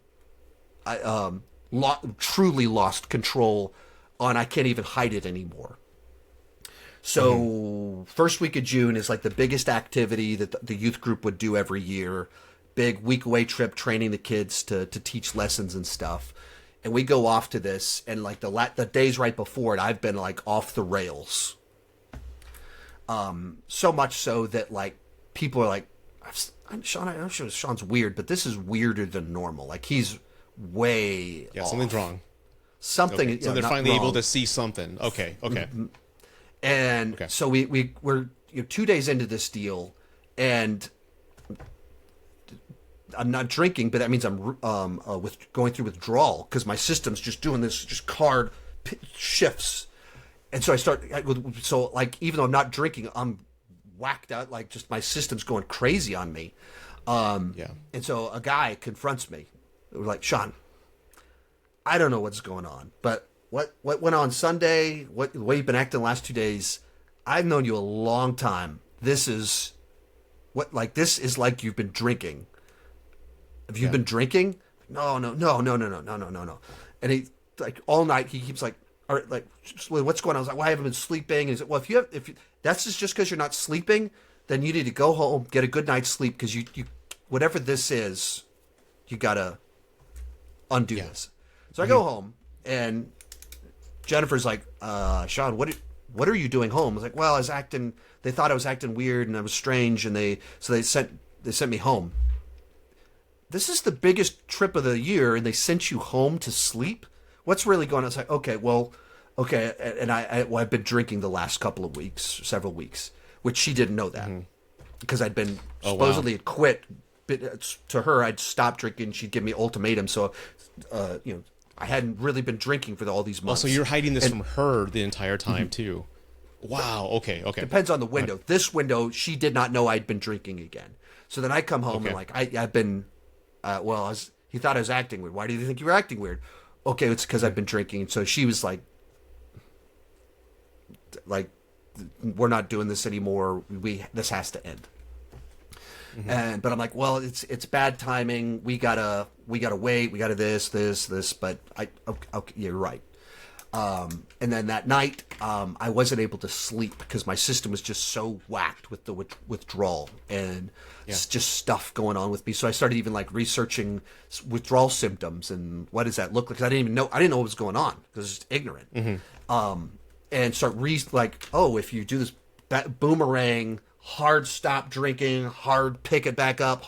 truly lost control on. I can't even hide it anymore. So first week of June is like the biggest activity that the youth group would do every year. Big week away trip, training the kids to teach lessons and stuff. And we go off to this, and like the days right before it, I've been like off the rails. So much so that like people are like, Sean, I'm sure Sean's weird, but this is weirder than normal. Like he's way off. Something's wrong. Something. Okay. So they're finally able to see something. Okay. And so we're 2 days into this deal, and I'm not drinking, but that means I'm going through withdrawal because my system's just doing this, just card shifts. And so even though I'm not drinking, I'm whacked out, like just my system's going crazy on me. And so a guy confronts me. We're like, Sean, I don't know what's going on, but what went on Sunday, the way you've been acting the last 2 days, I've known you a long time. This is like you've been drinking. Have you been drinking? No. And he like all night he keeps like, all right, like what's going on? I was like, well, I haven't been sleeping. And he's like, well, if that's just because you're not sleeping, then you need to go home, get a good night's sleep because you whatever this is, you gotta undo this. So I go home and Jennifer's like, Sean, what are you doing home? I was like, well, they thought I was acting weird and I was strange, and they sent me home. This is the biggest trip of the year, and they sent you home to sleep? What's really going on? I was like, okay. And I've been drinking the last couple of weeks, several weeks, which she didn't know that because I'd been supposedly had quit to her, I'd stop drinking. She'd give me ultimatums. So, I hadn't really been drinking for all these months. So you're hiding this from her the entire time too. Wow. Okay. Depends on the window. This window, she did not know I'd been drinking again. So then I come home and like, I've been, he thought I was acting weird. Why do you think you were acting weird? Okay, it's because I've been drinking. And so she was like, we're not doing this anymore. This has to end. But I'm like, well, it's bad timing. We gotta wait. We gotta this. But okay, you're right. And then that night, I wasn't able to sleep because my system was just so whacked with the withdrawal and just stuff going on with me. So I started even like researching withdrawal symptoms and what does that look like? 'Cause I didn't know what was going on because I was just ignorant. And start if you do this boomerang, hard stop drinking, hard pick it back up,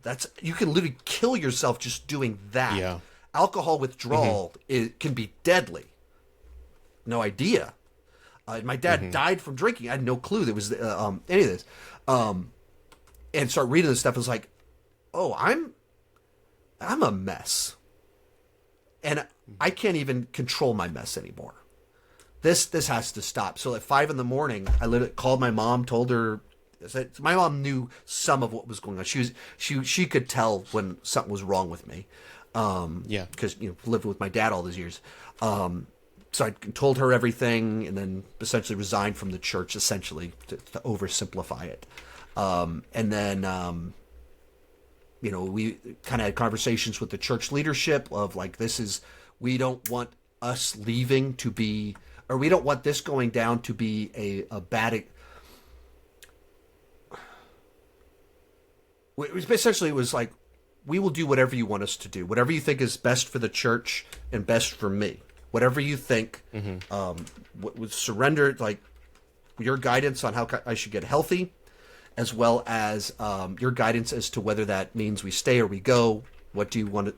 that's you can literally kill yourself just doing that. Yeah. Alcohol withdrawal can be deadly. No idea. My dad died from drinking. I had no clue there was any of this. And start reading this stuff. I was like, oh, I'm a mess, and I can't even control my mess anymore. This has to stop. So at 5 a.m, I literally called my mom, told her. My mom knew some of what was going on. She could tell when something was wrong with me. Because lived with my dad all those years. So I told her everything, and then essentially resigned from the church, essentially to oversimplify it. And then we kind of had conversations with the church leadership of like, we don't want us leaving to be, or we don't want this going down to be a bad. Essentially, it was like, we will do whatever you want us to do, whatever you think is best for the church and best for me. Whatever you think, would surrender like your guidance on how I should get healthy, as well as your guidance as to whether that means we stay or we go. What do you want?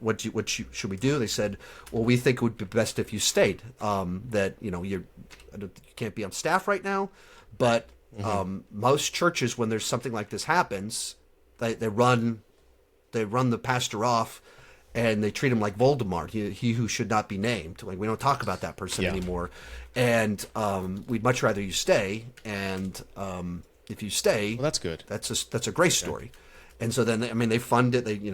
Should we do? They said, well, we think it would be best if you stayed. That you can't be on staff right now, but most churches, when there's something like this happens, they run the pastor off, and they treat him like Voldemort, he who should not be named. Like, we don't talk about that person anymore, and we'd much rather you stay. And if you stay, well, that's good. That's a great story. And so then they funded. They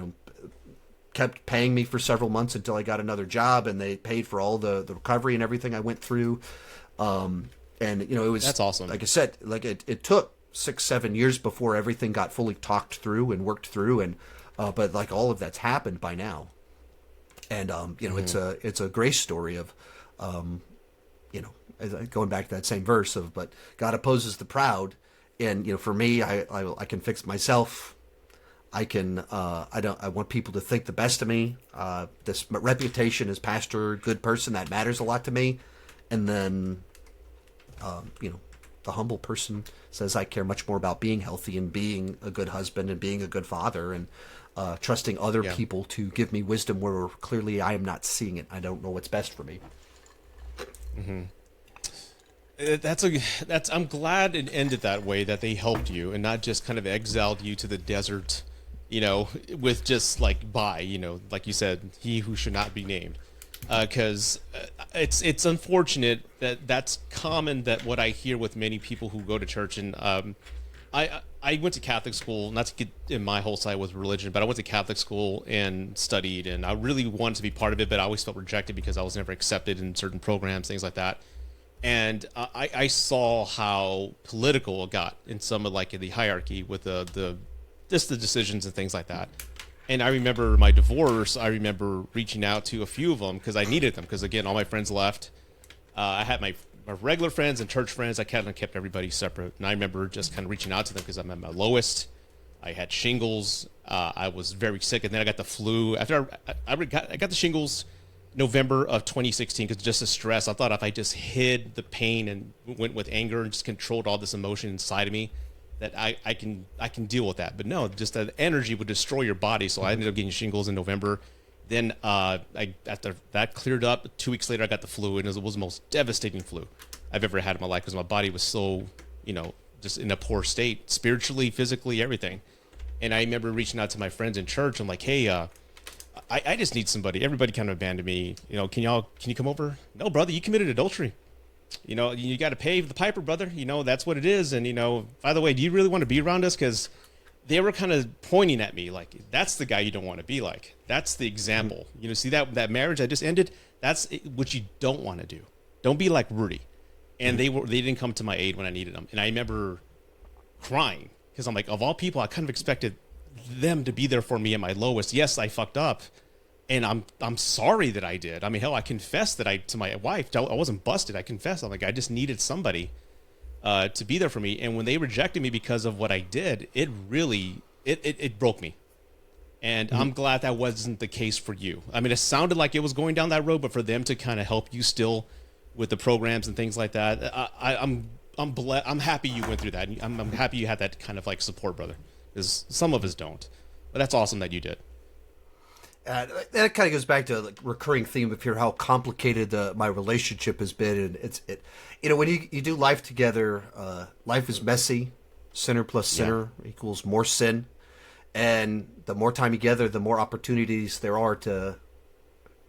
kept paying me for several months until I got another job, and they paid for all the recovery and everything I went through. And it was, that's awesome. Like I said, like it took 6-7 years before everything got fully talked through and worked through, and but like all of that's happened by now. And it's a grace story of going back to that same verse of, but God opposes the proud. And for me, I can fix myself. I want people to think the best of me. This reputation as pastor, good person, that matters a lot to me. And then the humble person says, I care much more about being healthy and being a good husband and being a good father, and trusting other people to give me wisdom where clearly I am not seeing it. I don't know what's best for me. I'm glad it ended that way, that they helped you and not just kind of exiled you to the desert, with just like like you said, he who should not be named. Because it's unfortunate that's common, that what I hear with many people who go to church. And I went to Catholic school, not to get in my whole side with religion, but I went to Catholic school and studied, and I really wanted to be part of it, but I always felt rejected because I was never accepted in certain programs, things like that. And I saw how political it got in some of like the hierarchy with the decisions and things like that. And I remember my divorce. I remember reaching out to a few of them because I needed them. Because again, all my friends left. I had my regular friends and church friends. I kind of kept everybody separate. And I remember just kind of reaching out to them because I'm at my lowest. I had shingles. I was very sick, and then I got the flu. After I got the shingles, November of 2016, because just the stress. I thought if I just hid the pain and went with anger and just controlled all this emotion inside of me, that I can deal with that. But no, just that energy would destroy your body. So I ended up getting shingles in November. Then after that cleared up, 2 weeks later I got the flu, and it was the most devastating flu I've ever had in my life because my body was so, just in a poor state, spiritually, physically, everything. And I remember reaching out to my friends in church. I'm like, hey, I just need somebody. Everybody kind of abandoned me. Can you come over? No, brother, you committed adultery. You got to pay the piper, brother. That's what it is. And, by the way, do you really want to be around us? Because they were kind of pointing at me like, that's the guy you don't want to be like. That's the example. See that marriage I just ended? That's what you don't want to do. Don't be like Rudy. And they didn't come to my aid when I needed them. And I remember crying because I'm like, of all people, I kind of expected them to be there for me at my lowest. Yes, I fucked up. And I'm sorry that I did. I mean, hell, I confessed that to my wife. I wasn't busted. I confessed. I'm like, I just needed somebody to be there for me. And when they rejected me because of what I did, it really it broke me. And I'm glad that wasn't the case for you. I mean, it sounded like it was going down that road, but for them to kind of help you still with the programs and things like that, I'm happy you went through that. I'm happy you had that kind of like support, brother. Because some of us don't. But that's awesome that you did. That kind of goes back to like recurring theme of here, how complicated my relationship has been, and when you do life together, life is messy. Sinner plus sinner equals more sin, and the more time together, the more opportunities there are to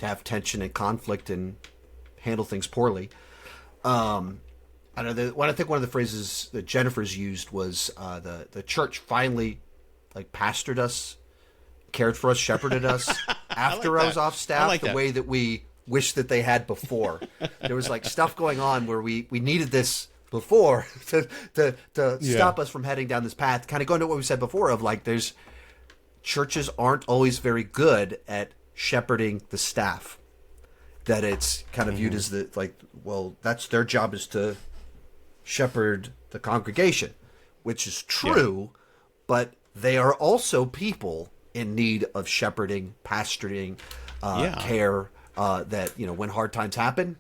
have tension and conflict and handle things poorly. I know I think one of the phrases that Jennifer's used was the church finally like pastored us, cared for us, shepherded us after I was off staff the way that we wish that they had before. There was like stuff going on where we needed this before to stop us from heading down this path. Kind of going to what we said before of like churches aren't always very good at shepherding the staff. That it's kind of viewed as that's their job is to shepherd the congregation, which is true, but they are also people in need of shepherding, pastoring, care. That when hard times happen,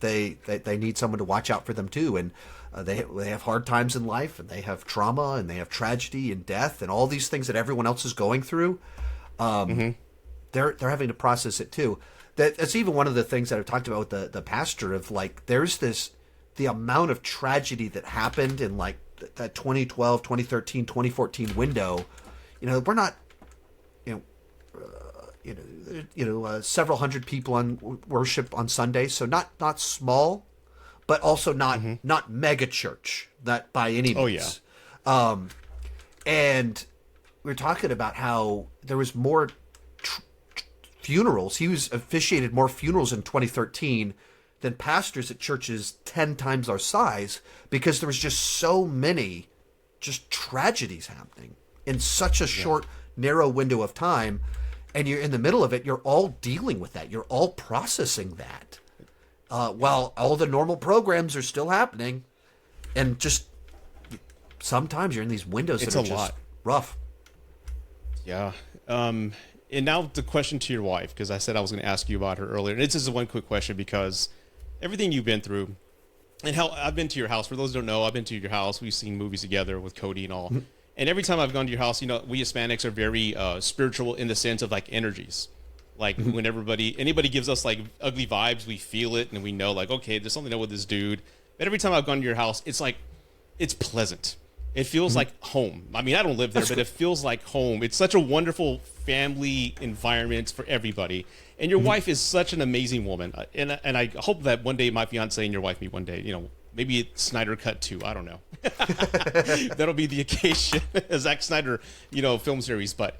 they need someone to watch out for them too, and they have hard times in life, and they have trauma, and they have tragedy and death, and all these things that everyone else is going through. They're having to process it too. That's even one of the things that I've talked about with the pastor of like there's the amount of tragedy that happened in like that 2012, 2013, 2014 window. We're not. Several hundred people on worship on Sunday, so not small, but also not mega church, not by any means. And we're talking about how there was more funerals. He was officiated more funerals in 2013 than pastors at churches 10 times our size, because there was just so many just tragedies happening in such a short, narrow window of time. And you're in the middle of it. You're all dealing with that. You're all processing that. While all the normal programs are still happening. And just sometimes you're in these windows that are just rough. Yeah. And now the question to your wife, because I said I was going to ask you about her earlier. And this is one quick question because everything you've been through, and how I've been to your house. For those who don't know, I've been to your house. We've seen movies together with Cody and all. Mm-hmm. And every time I've gone to your house, we Hispanics are very spiritual in the sense of like energies. Like when anybody gives us like ugly vibes, we feel it and we know like, okay, there's something up with this dude. But every time I've gone to your house, it's like, it's pleasant. It feels like home. I mean, I don't live there, but it feels like home. It's such a wonderful family environment for everybody. And your wife is such an amazing woman. And I hope that one day my fiance and your wife meet one day, maybe it's Snyder Cut 2. I don't know. That'll be the occasion. A Zack Snyder, film series. But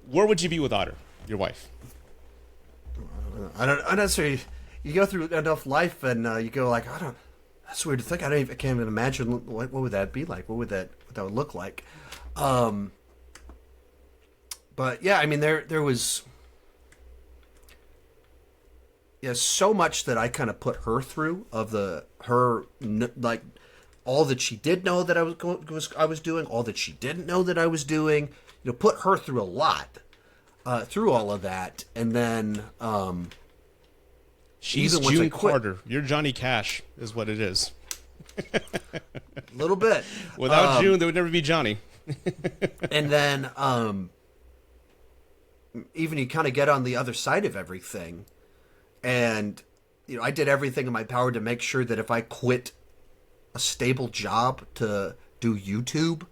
where would you be without her, your wife? I don't necessarily. You go through enough life, and you go like, that's weird to think. I can't even imagine what would that be like. What that would look like. But yeah, I mean, there was. Yeah, so much that I kind of put her through of like all that she did know that I was doing, all that she didn't know that I was doing. Put her through a lot, through all of that, and then she's June Carter. You're Johnny Cash, is what it is. A little bit. Without June, there would never be Johnny. And then even you kind of get on the other side of everything. And, I did everything in my power to make sure that if I quit a stable job to do YouTube,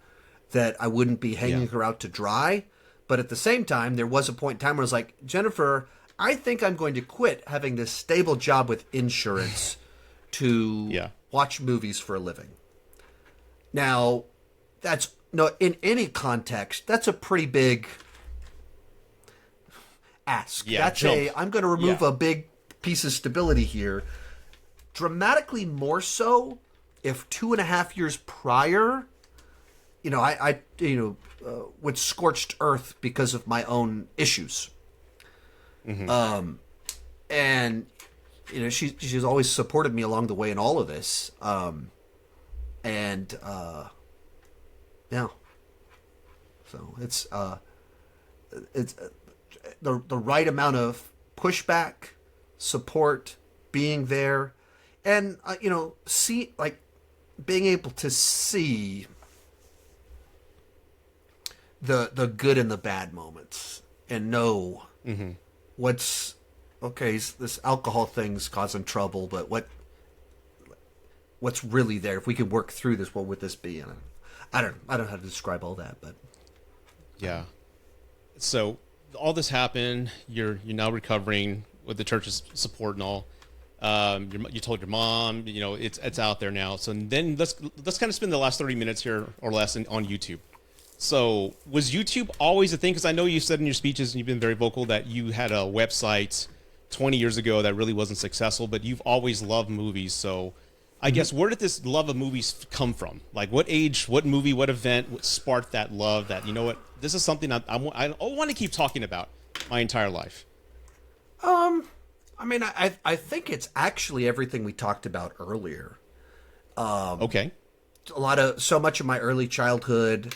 that I wouldn't be hanging her out to dry. But at the same time, there was a point in time where I was like, Jennifer, I think I'm going to quit having this stable job with insurance to watch movies for a living. Now, that's in any context, that's a pretty big ask. Yeah, that's I'm going to remove a big piece of stability here. Dramatically more so if 2.5 years prior, I with scorched earth because of my own issues. And she's always supported me along the way in all of this. So it's the right amount of pushback, support, being there, and being able to see the good and the bad moments and know what's okay. This alcohol thing's causing trouble, but what's really there? If we could work through this, what would this be? And I don't know how to describe all that, but yeah. So all this happened. You're now recovering with the church's support and all. You told your mom, it's out there now. So then let's kind of spend the last 30 minutes here or less on YouTube. So was YouTube always a thing? Because I know you said in your speeches, and you've been very vocal, that you had a website 20 years ago that really wasn't successful, but you've always loved movies. So I guess where did this love of movies come from? Like what age, what movie, what event sparked that love that, this is something I want to keep talking about my entire life? I think it's actually everything we talked about earlier. Okay. So much of my early childhood,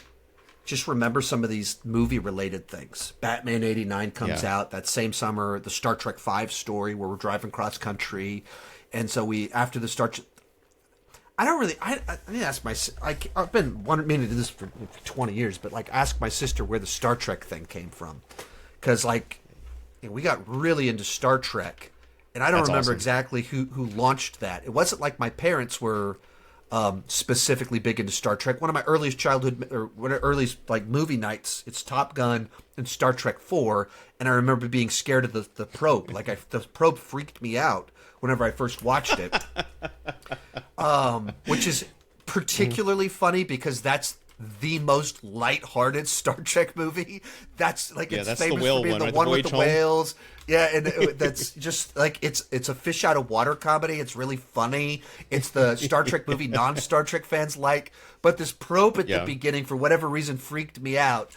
just remember some of these movie-related things. Batman '89 comes out that same summer. The Star Trek V story where we're driving cross country, and so after the Star Trek. I need to ask I've been meaning to do this for 20 years, but ask my sister where the Star Trek thing came from, because we got really into Star Trek, and I don't remember exactly who launched that. It wasn't like my parents were specifically big into Star Trek. One of my earliest movie nights, it's Top Gun and Star Trek IV, and I remember being scared of the probe. The probe freaked me out whenever I first watched it, which is particularly funny because that's the most lighthearted Star Trek movie. That's it's famous for being the one with the whales. Yeah, and that's just it's a fish out of water comedy. It's really funny. It's the Star Trek movie non-Star Trek fans like, but this probe at the beginning for whatever reason freaked me out.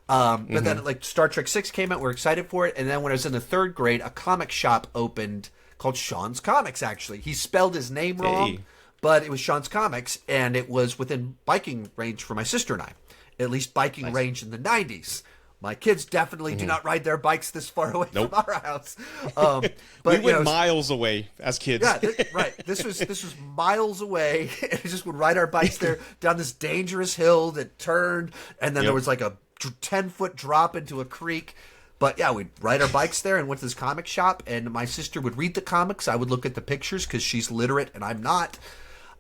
But then Star Trek VI came out, we're excited for it, and then when I was in the third grade, a comic shop opened called Sean's Comics. Actually, he spelled his name wrong. But it was Sean's Comics, and it was within biking range for my sister and I. At least biking range in the 90s. My kids definitely do not ride their bikes this far away from our house. But we went miles away as kids. Yeah, right. This was miles away. And we just would ride our bikes there down this dangerous hill that turned, and then there was a 10-foot drop into a creek. But yeah, we'd ride our bikes there and went to this comic shop, and my sister would read the comics. I would look at the pictures because she's literate and I'm not.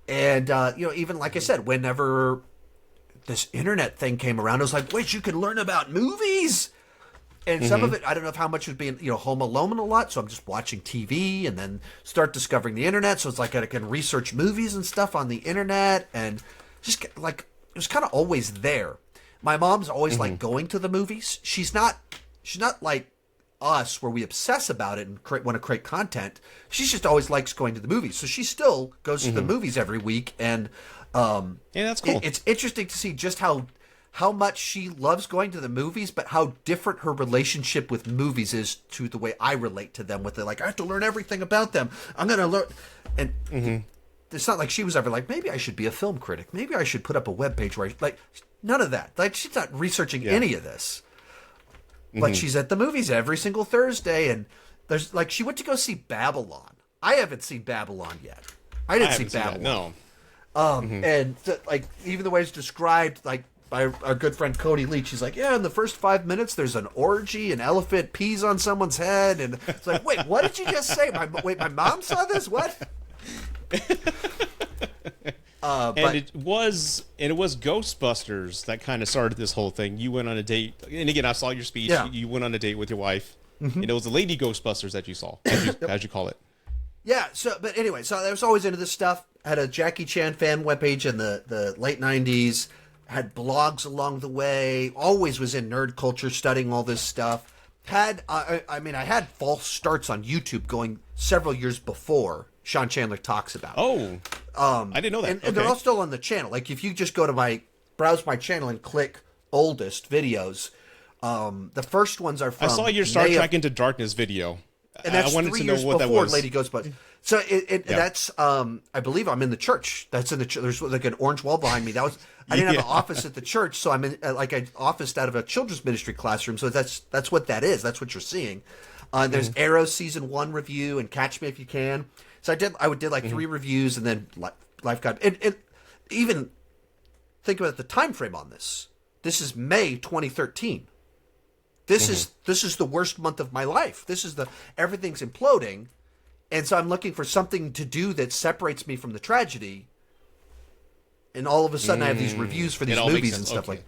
And, even like I said, whenever this internet thing came around, I was like, wait, you can learn about movies? And some of it, I don't know how much was being, home alone a lot. So I'm just watching TV and then start discovering the internet. So it's I can research movies and stuff on the internet. And just it was kind of always there. My mom's always going to the movies. She's not like us where we obsess about it and want to create content. She just always likes going to the movies, so she still goes to the movies every week. And that's cool. It's interesting to see just how much she loves going to the movies, but how different her relationship with movies is to the way I relate to them. With it, I have to learn everything about them. I'm gonna learn, and it's not like she was ever like, maybe I should be a film critic. Maybe I should put up a webpage where none of that. She's not researching any of this. But she's at the movies every single Thursday, and there's she went to go see Babylon. I haven't seen Babylon yet. I didn't see Babylon. And even the way it's described, by our good friend Cody Leach, she's like, yeah, in the first 5 minutes, there's an orgy, an elephant pees on someone's head, and it's like, wait, what did you just say? My mom saw this? What? And But it was Ghostbusters that kind of started this whole thing. You went on a date, and again, I saw your speech. Yeah. You went on a date with your wife, and it was the Lady Ghostbusters that you saw, as you call it. yeah, but anyway, so I was always into this stuff. Had a Jackie Chan fan webpage in the late 90s. Had blogs along the way. Always was in nerd culture, studying all this stuff. I had false starts on YouTube going several years before Sean Chandler talks about. Oh, I didn't know that. And they're all still on the channel. Like if you just go to browse my channel and click oldest videos, the first ones are from. I saw your Star Trek Into Darkness video. And that's I wanted 3 to know years what that before was. Lady Ghostbusters. So that's I believe I'm in the church. That's in the church. There's like an orange wall behind me. That was I didn't have an office at the church, so I'm in I officed out of a children's ministry classroom. So that's what that is. That's what you're seeing. There's Arrow season 1 review and Catch Me If You Can. So I did like 3 reviews and then Life Guide. And even think about the time frame on this. This is May 2013. This is the worst month of my life. Everything's imploding, and so I'm looking for something to do that separates me from the tragedy. And all of a sudden, I have these reviews for these movies and stuff like.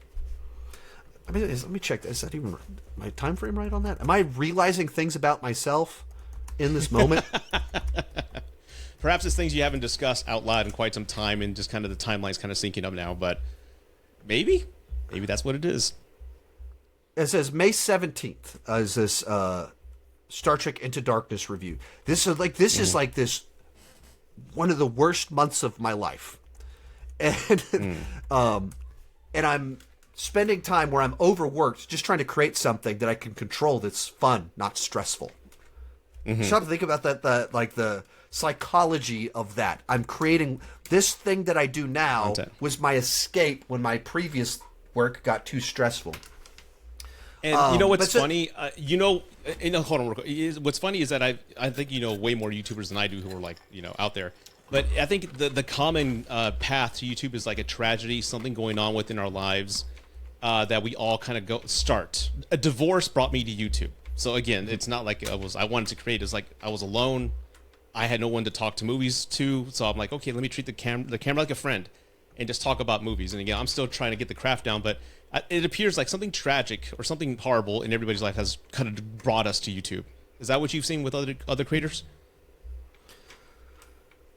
I mean, let me check. Is that even my time frame right on that? Am I realizing things about myself in this moment? Perhaps it's things you haven't discussed out loud in quite some time, and just kind of the timeline's kind of syncing up now. But maybe that's what it is. It says May 17th is this Star Trek Into Darkness review. This is like one of the worst months of my life, and I'm spending time where I'm overworked, just trying to create something that I can control that's fun, not stressful. Stop to think about that. The psychology of that. I'm creating this thing that I do now Content. was my escape when my previous work got too stressful. And you know what's funny? Hold on real quick. What's funny is that I think you know way more YouTubers than I do who are like out there. But I think the common path to YouTube is like a tragedy, something going on within our lives that we all kind of start. A divorce brought me to YouTube. So again, it's not like I wanted to create. It's like I was alone. I had no one to talk to movies to. So I'm like, okay, let me treat the camera like a friend and just talk about movies. And again, I'm still trying to get the craft down, but it appears like something tragic or something horrible in everybody's life has kind of brought us to YouTube. Is that what you've seen with other creators?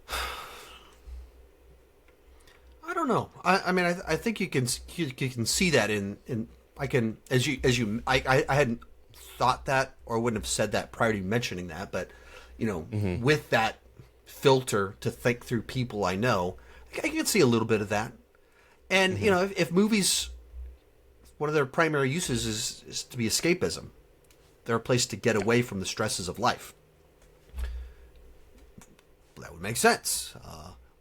I don't know. I think you can see that I hadn't thought that or wouldn't have said that prior to you mentioning that, but with that filter to think through people I know, I can see a little bit of that. And if movies, one of their primary uses is to be escapism. They're a place to get away from the stresses of life. That would make sense.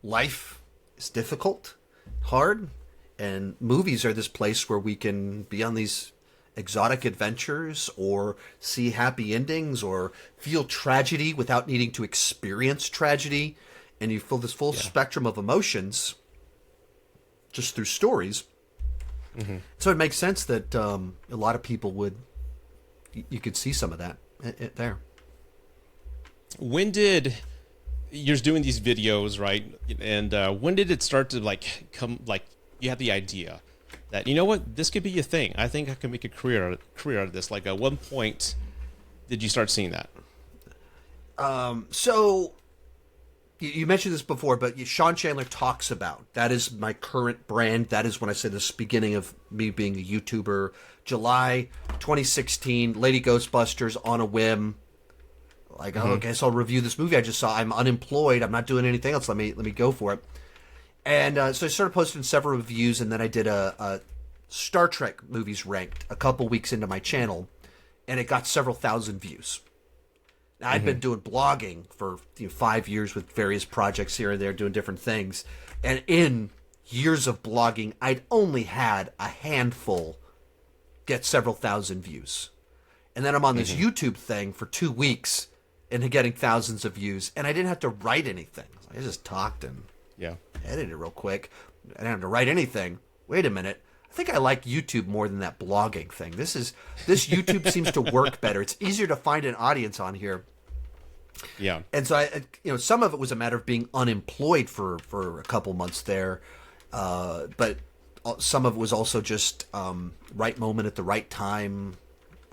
Life is difficult, hard, and movies are this place where we can be on these exotic adventures or see happy endings or feel tragedy without needing to experience tragedy. And you feel this full spectrum of emotions just through stories. So it makes sense that a lot of people you could see some of that there. When did you're doing these videos, right? And when did it start to come you had the idea that this could be a thing? I think I can make a career out of this. Like at one point, did you start seeing that? So you mentioned this before, but Sean Chandler talks about that is my current brand. That is when I said this beginning of me being a YouTuber. July 2016, Lady Ghostbusters on a whim. Like, okay, so I'll review this movie I just saw. I'm unemployed. I'm not doing anything else. Let me go for it. And so I started posting several reviews, and then I did a Star Trek movies ranked a couple weeks into my channel, and it got several thousand views. Now, I'd been doing blogging for 5 years with various projects here and there, doing different things. And in years of blogging, I'd only had a handful get several thousand views. And then I'm on this YouTube thing for 2 weeks and getting thousands of views. And I didn't have to write anything. I just talked and edited it real quick. I didn't have to write anything. Wait a minute. I think I like YouTube more than that blogging thing. This YouTube seems to work better. It's easier to find an audience on here. Yeah. And so some of it was a matter of being unemployed for a couple months there, but some of it was also just right moment at the right time,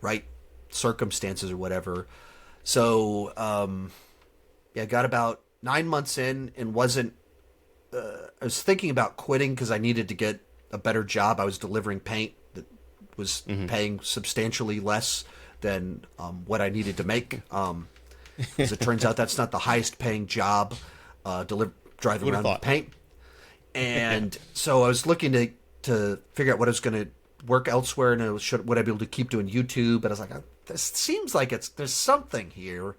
right circumstances or whatever. So I got about 9 months in and wasn't. I was thinking about quitting because I needed to get a better job. I was delivering paint that was paying substantially less than what I needed to make. As it turns out, that's not the highest paying job, driving around with paint. And so I was looking to figure out what I was going to work elsewhere, and would I be able to keep doing YouTube? But I was like, this seems like there's something here.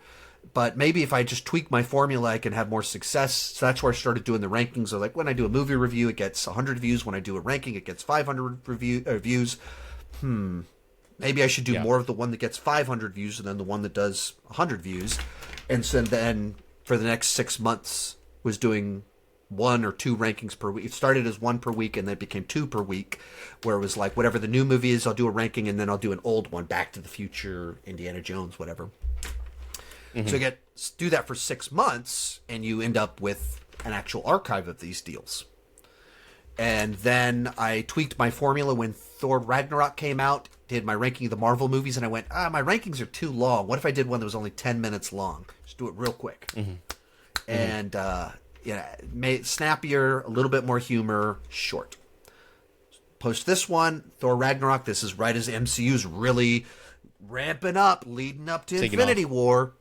But maybe if I just tweak my formula, I can have more success. So that's where I started doing the rankings. So like when I do a movie review, it gets 100 views. When I do a ranking, it gets 500 views. Maybe I should do more of the one that gets 500 views than the one that does 100 views. And so then for the next 6 months was doing 1 or 2 rankings per week. It started as 1 per week and then it became 2 per week, where it was like whatever the new movie is, I'll do a ranking and then I'll do an old one, Back to the Future, Indiana Jones, whatever. So you do that for 6 months, and you end up with an actual archive of these deals. And then I tweaked my formula when Thor Ragnarok came out, did my ranking of the Marvel movies, and I went, my rankings are too long. What if I did one that was only 10 minutes long? Just do it real quick. And, made it snappier, a little bit more humor, short. Post this one, Thor Ragnarok. This is right as MCU's really ramping up, leading up to Infinity War.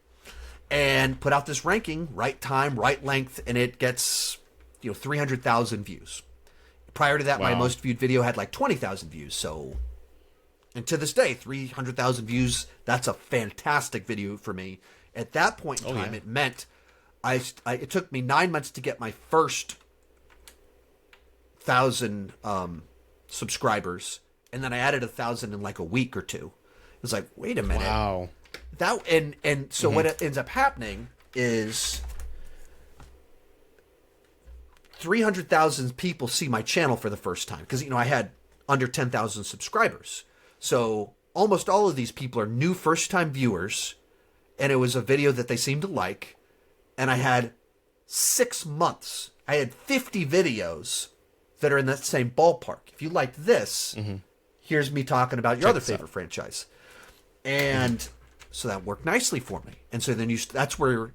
And put out this ranking, right time, right length, and it gets 300,000 views. Prior to that, my most viewed video had like 20,000 views. So, and to this day, 300,000 views, that's a fantastic video for me. At that point in time, it meant it took me 9 months to get my first 1,000 subscribers, and then I added 1,000 in like a week or two. It was like, wait a minute. Wow. So what ends up happening is 300,000 people see my channel for the first time because I had under 10,000 subscribers. So almost all of these people are new first-time viewers, and it was a video that they seemed to like. And I had 6 months. I had 50 videos that are in that same ballpark. If you liked this, here's me talking about your other favorite franchise. And so that worked nicely for me. And so then that's where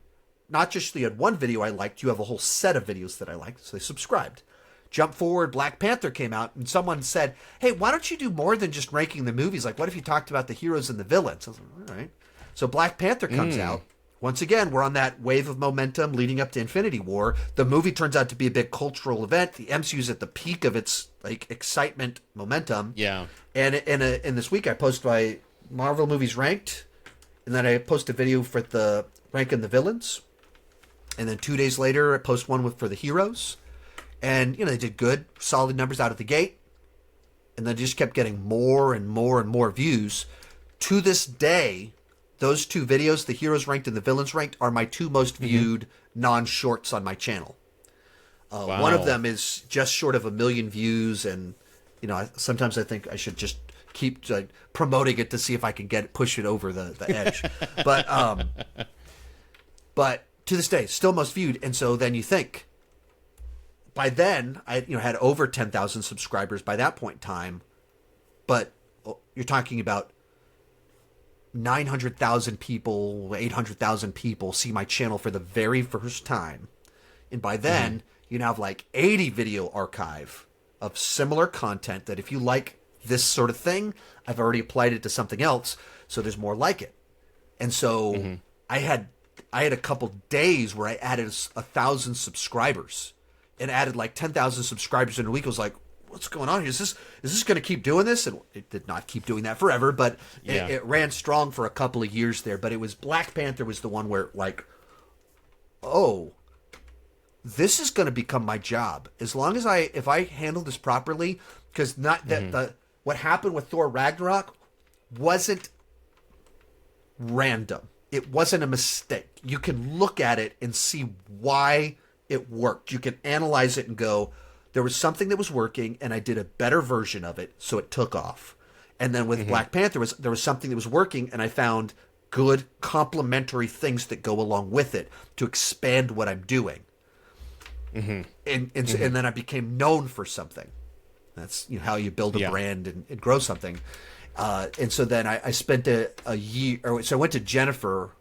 not just you had one video I liked, you have a whole set of videos that I liked. So they subscribed. Jump forward, Black Panther came out, and someone said, hey, why don't you do more than just ranking the movies? Like, what if you talked about the heroes and the villains? I was like, all right. So Black Panther comes out. Once again, we're on that wave of momentum leading up to Infinity War. The movie turns out to be a big cultural event. The MCU's at the peak of its excitement momentum. Yeah. And in this week, I post my Marvel movies ranked. And then I post a video for the ranking the villains. And then 2 days later, I post one for the heroes. And, they did good, solid numbers out of the gate. And then just kept getting more and more and more views. To this day, those 2 videos, the heroes ranked and the villains ranked, are my 2 most viewed non-shorts on my channel. One of them is just short of 1 million views. And, sometimes I think I should just keep promoting it to see if I can push it over the edge. But to this day, still most viewed. And so then you think, by then I had over 10,000 subscribers by that point in time, but you're talking about 900,000 people, 800,000 people see my channel for the very first time. And by then you have like 80 video archive of similar content that if you like this sort of thing, I've already applied it to something else, so there's more like it. And so I had a couple days where I added 1,000 subscribers and added like 10,000 subscribers in a week. I was like, what's going on here? Is this going to keep doing this? And it did not keep doing that forever, but it ran strong for a couple of years there. But it was Black Panther was the one where this is going to become my job as long as if I handle this properly, because what happened with Thor Ragnarok wasn't random. It wasn't a mistake. You can look at it and see why it worked. You can analyze it and go, there was something that was working and I did a better version of it, so it took off. And then with Black Panther, there was something that was working and I found good complementary things that go along with it to expand what I'm doing. And then I became known for something. That's how you build a brand and grow something. And so then I spent a year. So I went to Jennifer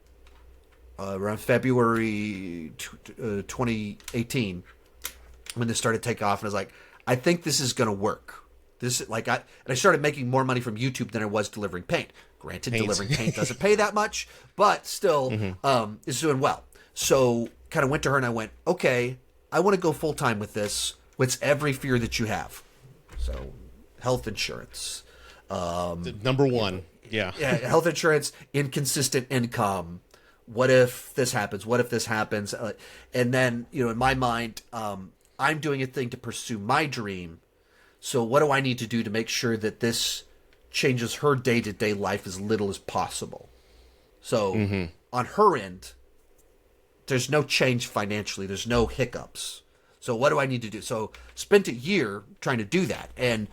around February 2018 when this started to take off, and I was like, I think this is going to work. I started making more money from YouTube than I was delivering paint. Granted, delivering paint doesn't pay that much, but still, it's doing well. So kind of went to her and I went, okay, I want to go full time with this. What's every fear that you have? So health insurance, number one, yeah, health insurance, inconsistent income. What if this happens? What if this happens? And then in my mind, I'm doing a thing to pursue my dream. So what do I need to do to make sure that this changes her day-to-day life as little as possible? So on her end, there's no change financially. There's no hiccups. So what do I need to do? So spent a year trying to do that. And,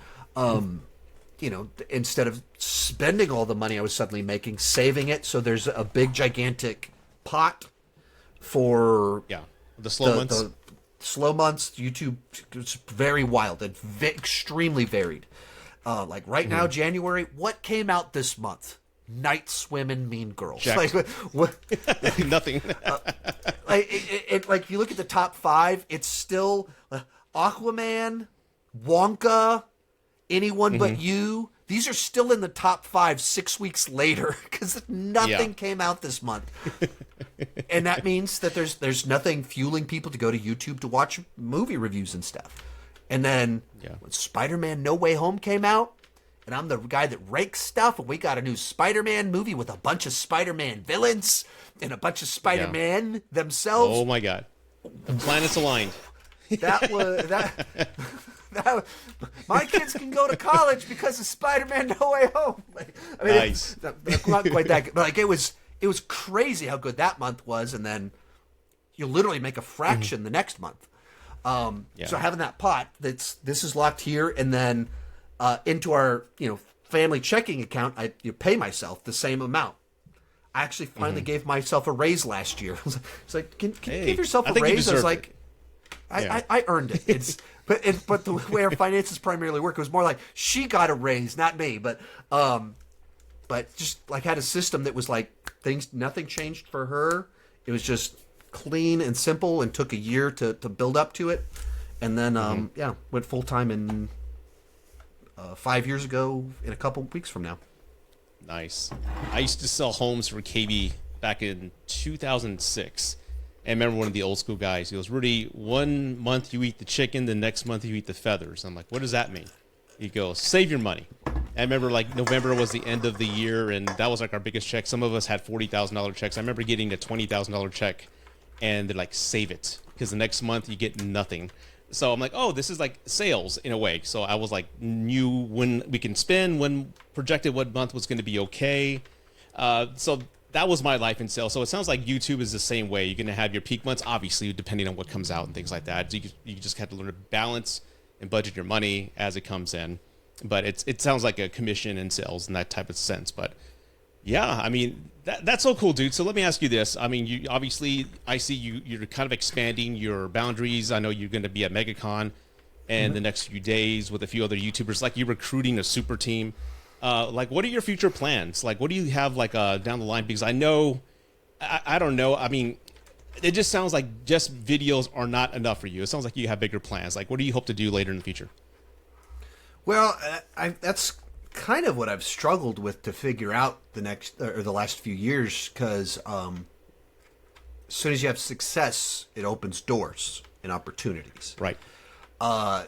instead of spending all the money I was suddenly making, saving it. So there's a big, gigantic pot for the slow months. The slow months. YouTube, it's very wild and extremely varied. Like right now, January, what came out this month? Night Swim and Mean Girls. Check. Like what? Nothing. Like you look at the top 5, it's still Aquaman, Wonka, Anyone But You. These are still in the top 5 6 weeks later because nothing came out this month. And that means that there's nothing fueling people to go to YouTube to watch movie reviews and stuff. And then when Spider-Man No Way Home came out, and I'm the guy that rakes stuff, and we got a new Spider-Man movie with a bunch of Spider-Man villains and a bunch of Spider-Man themselves. Oh my God. The planets aligned. That was my kids can go to college because of Spider-Man No Way Home. I mean, nice. Not quite that good, but like it was crazy how good that month was, and then you literally make a fraction the next month. So having that pot, this is locked here, and then into our family checking account, I pay myself the same amount. I actually finally gave myself a raise last year. It's like, can you give yourself a raise? I was like, I earned it. It's but the way our finances primarily work, it was more like she got a raise, not me. But just like had a system that was like nothing changed for her. It was just clean and simple, and took a year to build up to it, and then went full time in 5 years ago in a couple weeks from now. Nice. I used to sell homes for KB back in 2006. And I remember one of the old school guys, he goes, Rudy, 1 month you eat the chicken, the next month you eat the feathers. I'm like, what does that mean? He goes, save your money. I remember like November was the end of the year, and that was like our biggest check. Some of us had $40,000 checks. I remember getting a $20,000 check, and they're like, save it, because the next month you get nothing. So I'm like, oh, this is like sales in a way. So I was like, knew when we can spend, when projected what month was going to be okay. So that was my life in sales. So it sounds like YouTube is the same way. You're going to have your peak months, obviously, depending on what comes out and things like that. So you just have to learn to balance and budget your money as it comes in. But it sounds like a commission in sales in that type of sense. But yeah, I mean, that's so cool, dude. So let me ask you this. I mean, you obviously, I see you're kind of expanding your boundaries. I know you're going to be at MegaCon in the next few days with a few other YouTubers. Like, you're recruiting a super team. Like, what are your future plans? Like, what do you have, like, down the line? Because I know, I don't know. I mean, it just sounds like just videos are not enough for you. It sounds like you have bigger plans. Like, what do you hope to do later in the future? Well, that's kind of what I've struggled with to figure out the last few years, because as soon as you have success, it opens doors and opportunities. Right.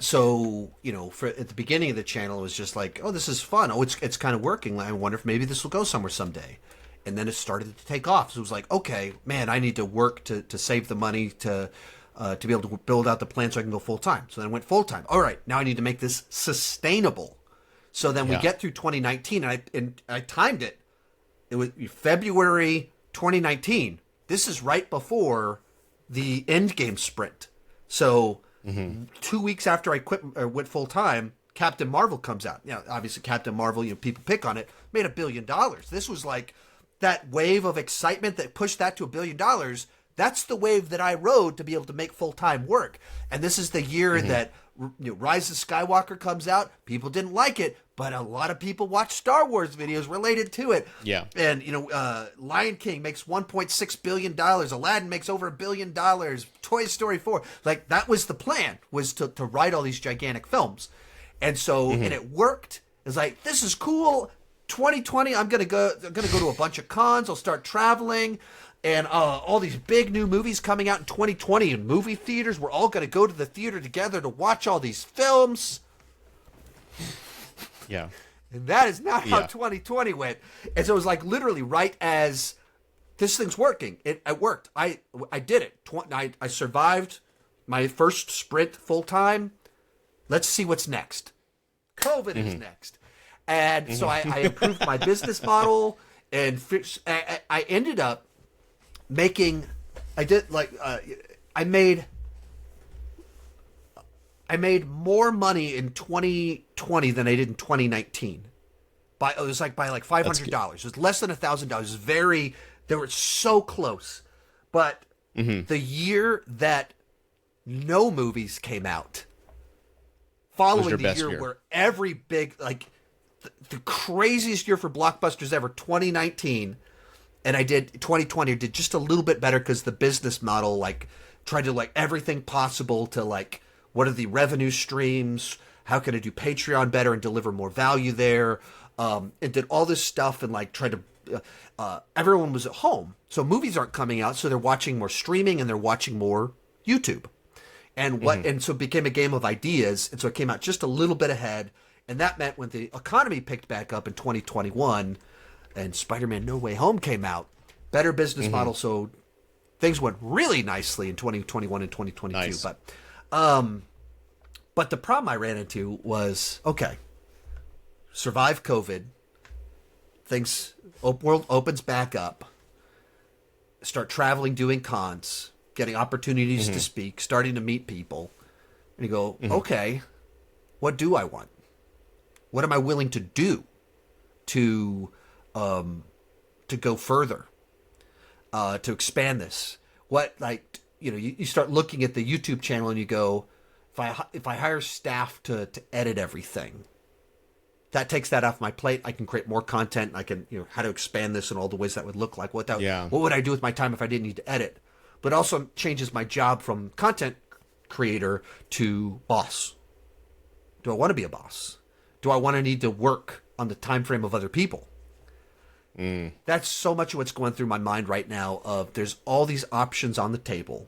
So at the beginning of the channel, it was just like, oh, this is fun. Oh, it's kind of working. I wonder if maybe this will go somewhere someday. And then it started to take off. So it was like, okay, man, I need to work to save the money to be able to build out the plan so I can go full time. So then I went full time. All right, now I need to make this sustainable. So then we get through 2019, and I timed it. It was February 2019. This is right before the end game sprint. So 2 weeks after I went full time, Captain Marvel comes out. Obviously Captain Marvel, people pick on it, made $1 billion. This was like that wave of excitement that pushed that to $1 billion, that's the wave that I rode to be able to make full-time work. And this is the year that Rise of Skywalker comes out. People didn't like it, but a lot of people watch Star Wars videos related to it. Yeah. And, Lion King makes $1.6 billion. Aladdin makes over $1 billion. Toy Story 4. Like, that was the plan, was to write all these gigantic films. And so, and it worked. It's like, this is cool. 2020, I'm gonna go to a bunch of cons. I'll start traveling. And all these big new movies coming out in 2020 in movie theaters. We're all going to go to the theater together to watch all these films. Yeah. And that is not how 2020 went. And so it was like literally right as this thing's working. It worked. I did it. I survived my first sprint full time. Let's see what's next. COVID is next. And so I improved my business model and I ended up making, I made more money in 2020 than I did in 2019. It was like by like $500. It was less than $1,000. It was they were so close. But the year that no movies came out, following the year where every big, the craziest year for blockbusters ever, 2019. And 2020 did just a little bit better because the business model, tried to everything possible to what are the revenue streams? How can I do Patreon better and deliver more value there? It did all this stuff and tried to, everyone was at home. So movies aren't coming out. So they're watching more streaming and they're watching more YouTube. And and so it became a game of ideas. And so it came out just a little bit ahead. And that meant when the economy picked back up in 2021, and Spider-Man No Way Home came out, better business model, so things went really nicely in 2021 and 2022. Nice. But the problem I ran into was, okay, survive COVID, world opens back up, start traveling, doing cons, getting opportunities to speak, starting to meet people, and you go, okay, what do I want? What am I willing to do to go further, to expand this? What, you start looking at the YouTube channel and you go, if I hire staff to edit everything, that takes that off my plate. I can create more content. I can, how to expand this and all the ways that would look like. What would I do with my time if I didn't need to edit? But also changes my job from content creator to boss. Do I want to be a boss? Do I want to need to work on the time frame of other people? That's so much of what's going through my mind right now. Of there's all these options on the table.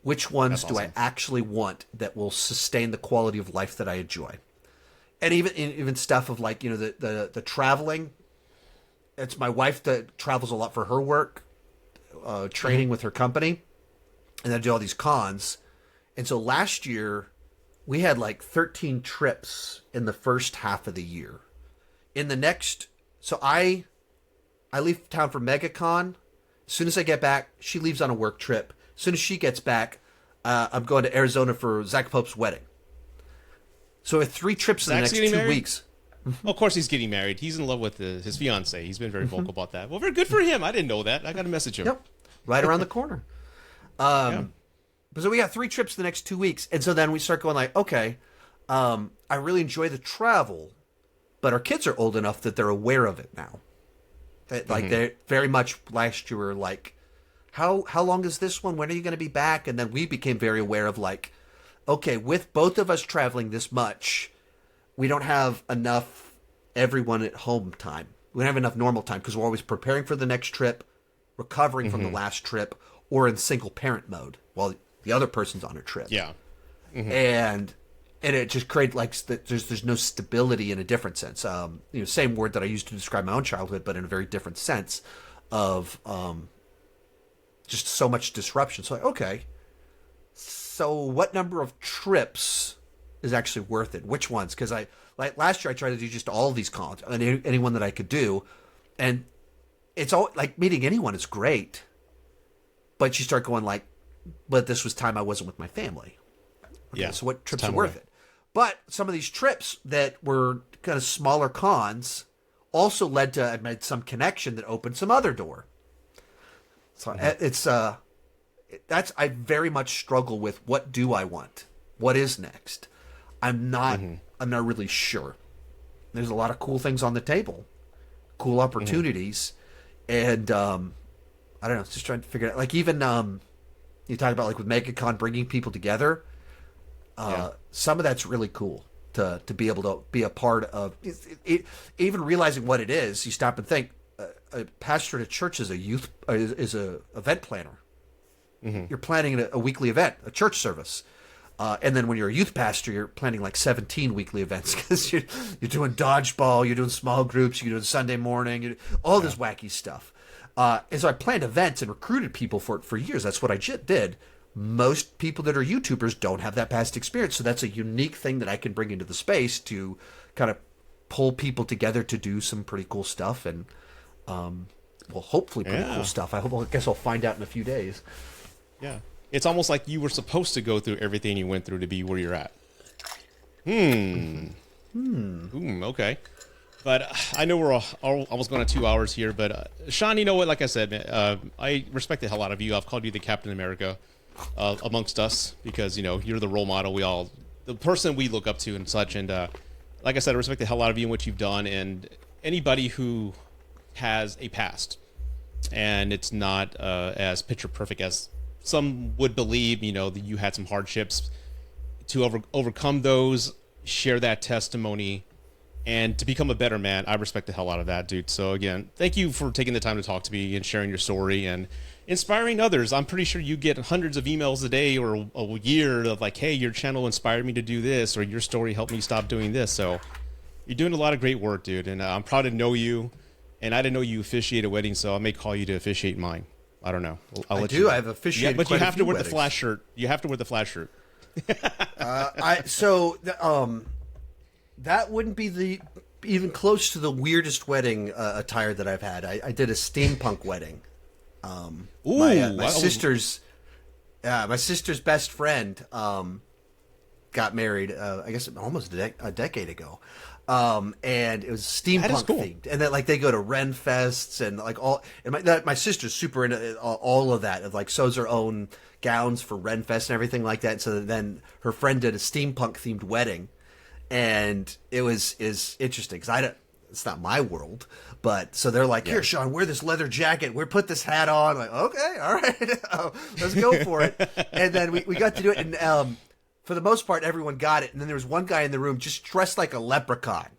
Which ones do I actually want that will sustain the quality of life that I enjoy? And even stuff of the traveling. It's my wife that travels a lot for her work, training with her company, and I do all these cons. And so last year we had 13 trips in the first half of the year. In the next, so I leave town for MegaCon. As soon as I get back, she leaves on a work trip. As soon as she gets back, I'm going to Arizona for Zach Pope's wedding. So I have 3 trips in the next 2 weeks. Well, of course he's getting married. He's in love with his fiance. He's been very vocal about that. Well, very good for him. I didn't know that. I got to message him. Yep. Right around the corner. So we got 3 trips the next 2 weeks. And so then we start going okay, I really enjoy the travel, but our kids are old enough that they're aware of it now. They're very much last year were how long is this one? When are you going to be back? And then we became very aware of okay, with both of us traveling this much, we don't have enough everyone at home time. We don't have enough normal time because we're always preparing for the next trip, recovering from the last trip, or in single parent mode while the other person's on a trip. Yeah. And it just created there's no stability in a different sense. Same word that I used to describe my own childhood, but in a very different sense of just so much disruption. So okay, so what number of trips is actually worth it? Which ones? Because last year I tried to do just all of these cons, anyone that I could do, and it's all meeting anyone is great, but you start going but this was time I wasn't with my family. Okay, so what trips are worth it? But some of these trips that were kind of smaller cons also led to I made some connection that opened some other door. So it's that's I very much struggle with what do I want? What is next? I'm not really sure. There's a lot of cool things on the table, cool opportunities, and I don't know. Just trying to figure it out. Like even you talk about like with MegaCon bringing people together. Some of that's really cool to be able to be a part of. Even realizing what it is, you stop and think. A pastor at a church is a event planner. You're planning a weekly event, a church service. And then when you're a youth pastor, you're planning like 17 weekly events because you're doing dodgeball, you're doing small groups, you're doing Sunday morning, all this wacky stuff. And so I planned events and recruited people for years. That's what I did. Most people that are YouTubers don't have that past experience. So that's a unique thing that I can bring into the space to kind of pull people together to do some pretty cool stuff. And, well, hopefully pretty cool stuff. I guess I'll find out in a few days. Yeah. It's almost like you were supposed to go through everything you went through to be where you're at. Okay. But I know we're almost going to 2 hours here. But Sean, you know what? Like I said, man, I respect the hell out of you. I've called you the Captain America amongst us because, you know, you're the role model. The person we look up to and such. And like I said, I respect the hell out of you and what you've done. And anybody who has a past and it's not as picture perfect as some would believe, you know, that you had some hardships to overcome those, share that testimony, and to become a better man. I respect the hell out of that, dude. So again, thank you for taking the time to talk to me and sharing your story and inspiring others. I'm pretty sure you get hundreds of emails a day or a year of like, hey, your channel inspired me to do this, or your story helped me stop doing this. So you're doing a lot of great work, dude. And I'm proud to know you. And I didn't know you officiate a wedding, so I may call you to officiate mine. I don't know. I'll let you know. I have officiated. Yeah, but you have to wear weddings. the flash shirt. You have to wear the flash shirt. That wouldn't be even close to the weirdest wedding attire that I've had. I did a steampunk wedding. My sister's best friend got married. I guess almost a decade ago. And it was steampunk themed, and then like they go to Ren Fests and like all. And my sister's super into all of that. Of like sews her own gowns for Ren Fest and everything like that. So then her friend did a steampunk themed wedding, and is interesting because it's not my world, but so they're like, here, Sean, wear this leather jacket. Put this hat on. I'm like, okay, all right, let's go for it. And then we got to do it, and for the most part, everyone got it. And then there was one guy in the room just dressed like a leprechaun.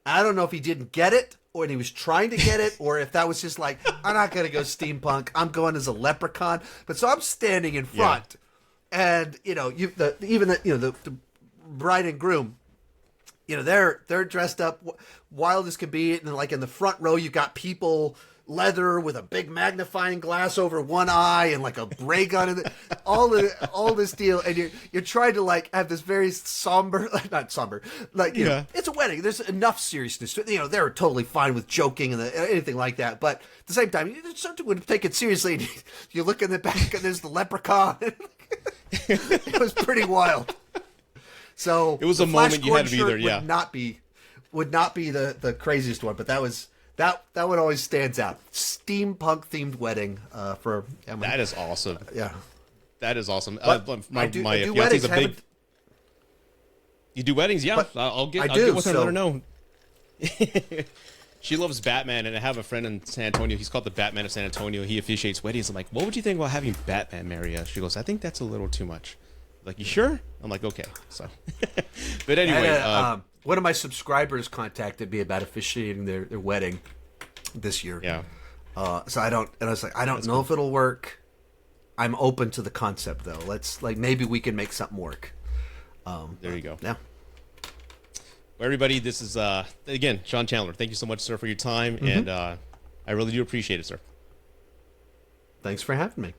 I don't know if he didn't get it or he was trying to get it or if that was just like, I'm not going to go steampunk. I'm going as a leprechaun. But so I'm standing in front and, you know, the bride and groom, you know, they're dressed up wild as can be. And then like in the front row, you've got people leather with a big magnifying glass over one eye and like a ray gun and all this deal, and you're trying to like have this very somber, not somber, like you know, it's a wedding. There's enough seriousness to it. You know, they're totally fine with joking and anything like that, but at the same time, you just would take it seriously. And you look in the back and there's the leprechaun. It was pretty wild. So it was a moment you had to be there. Yeah, would not be the craziest one, but that was. That one always stands out. Steampunk themed wedding for Emily. That is awesome. Yeah, that is awesome. I do weddings. You do weddings, yeah. I'll get with her and let her know. She loves Batman, and I have a friend in San Antonio. He's called the Batman of San Antonio. He officiates weddings. I'm like, what would you think about having Batman marry us? She goes, I think that's a little too much. I'm like, you sure? I'm like, okay. So, but anyway. One of my subscribers contacted me about officiating their wedding this year. Yeah. So I was like, I don't know if it'll work. I'm open to the concept though. Let's maybe we can make something work. There you go. Yeah. Well, everybody, this is again Sean Chandler. Thank you so much, sir, for your time, and I really do appreciate it, sir. Thanks for having me.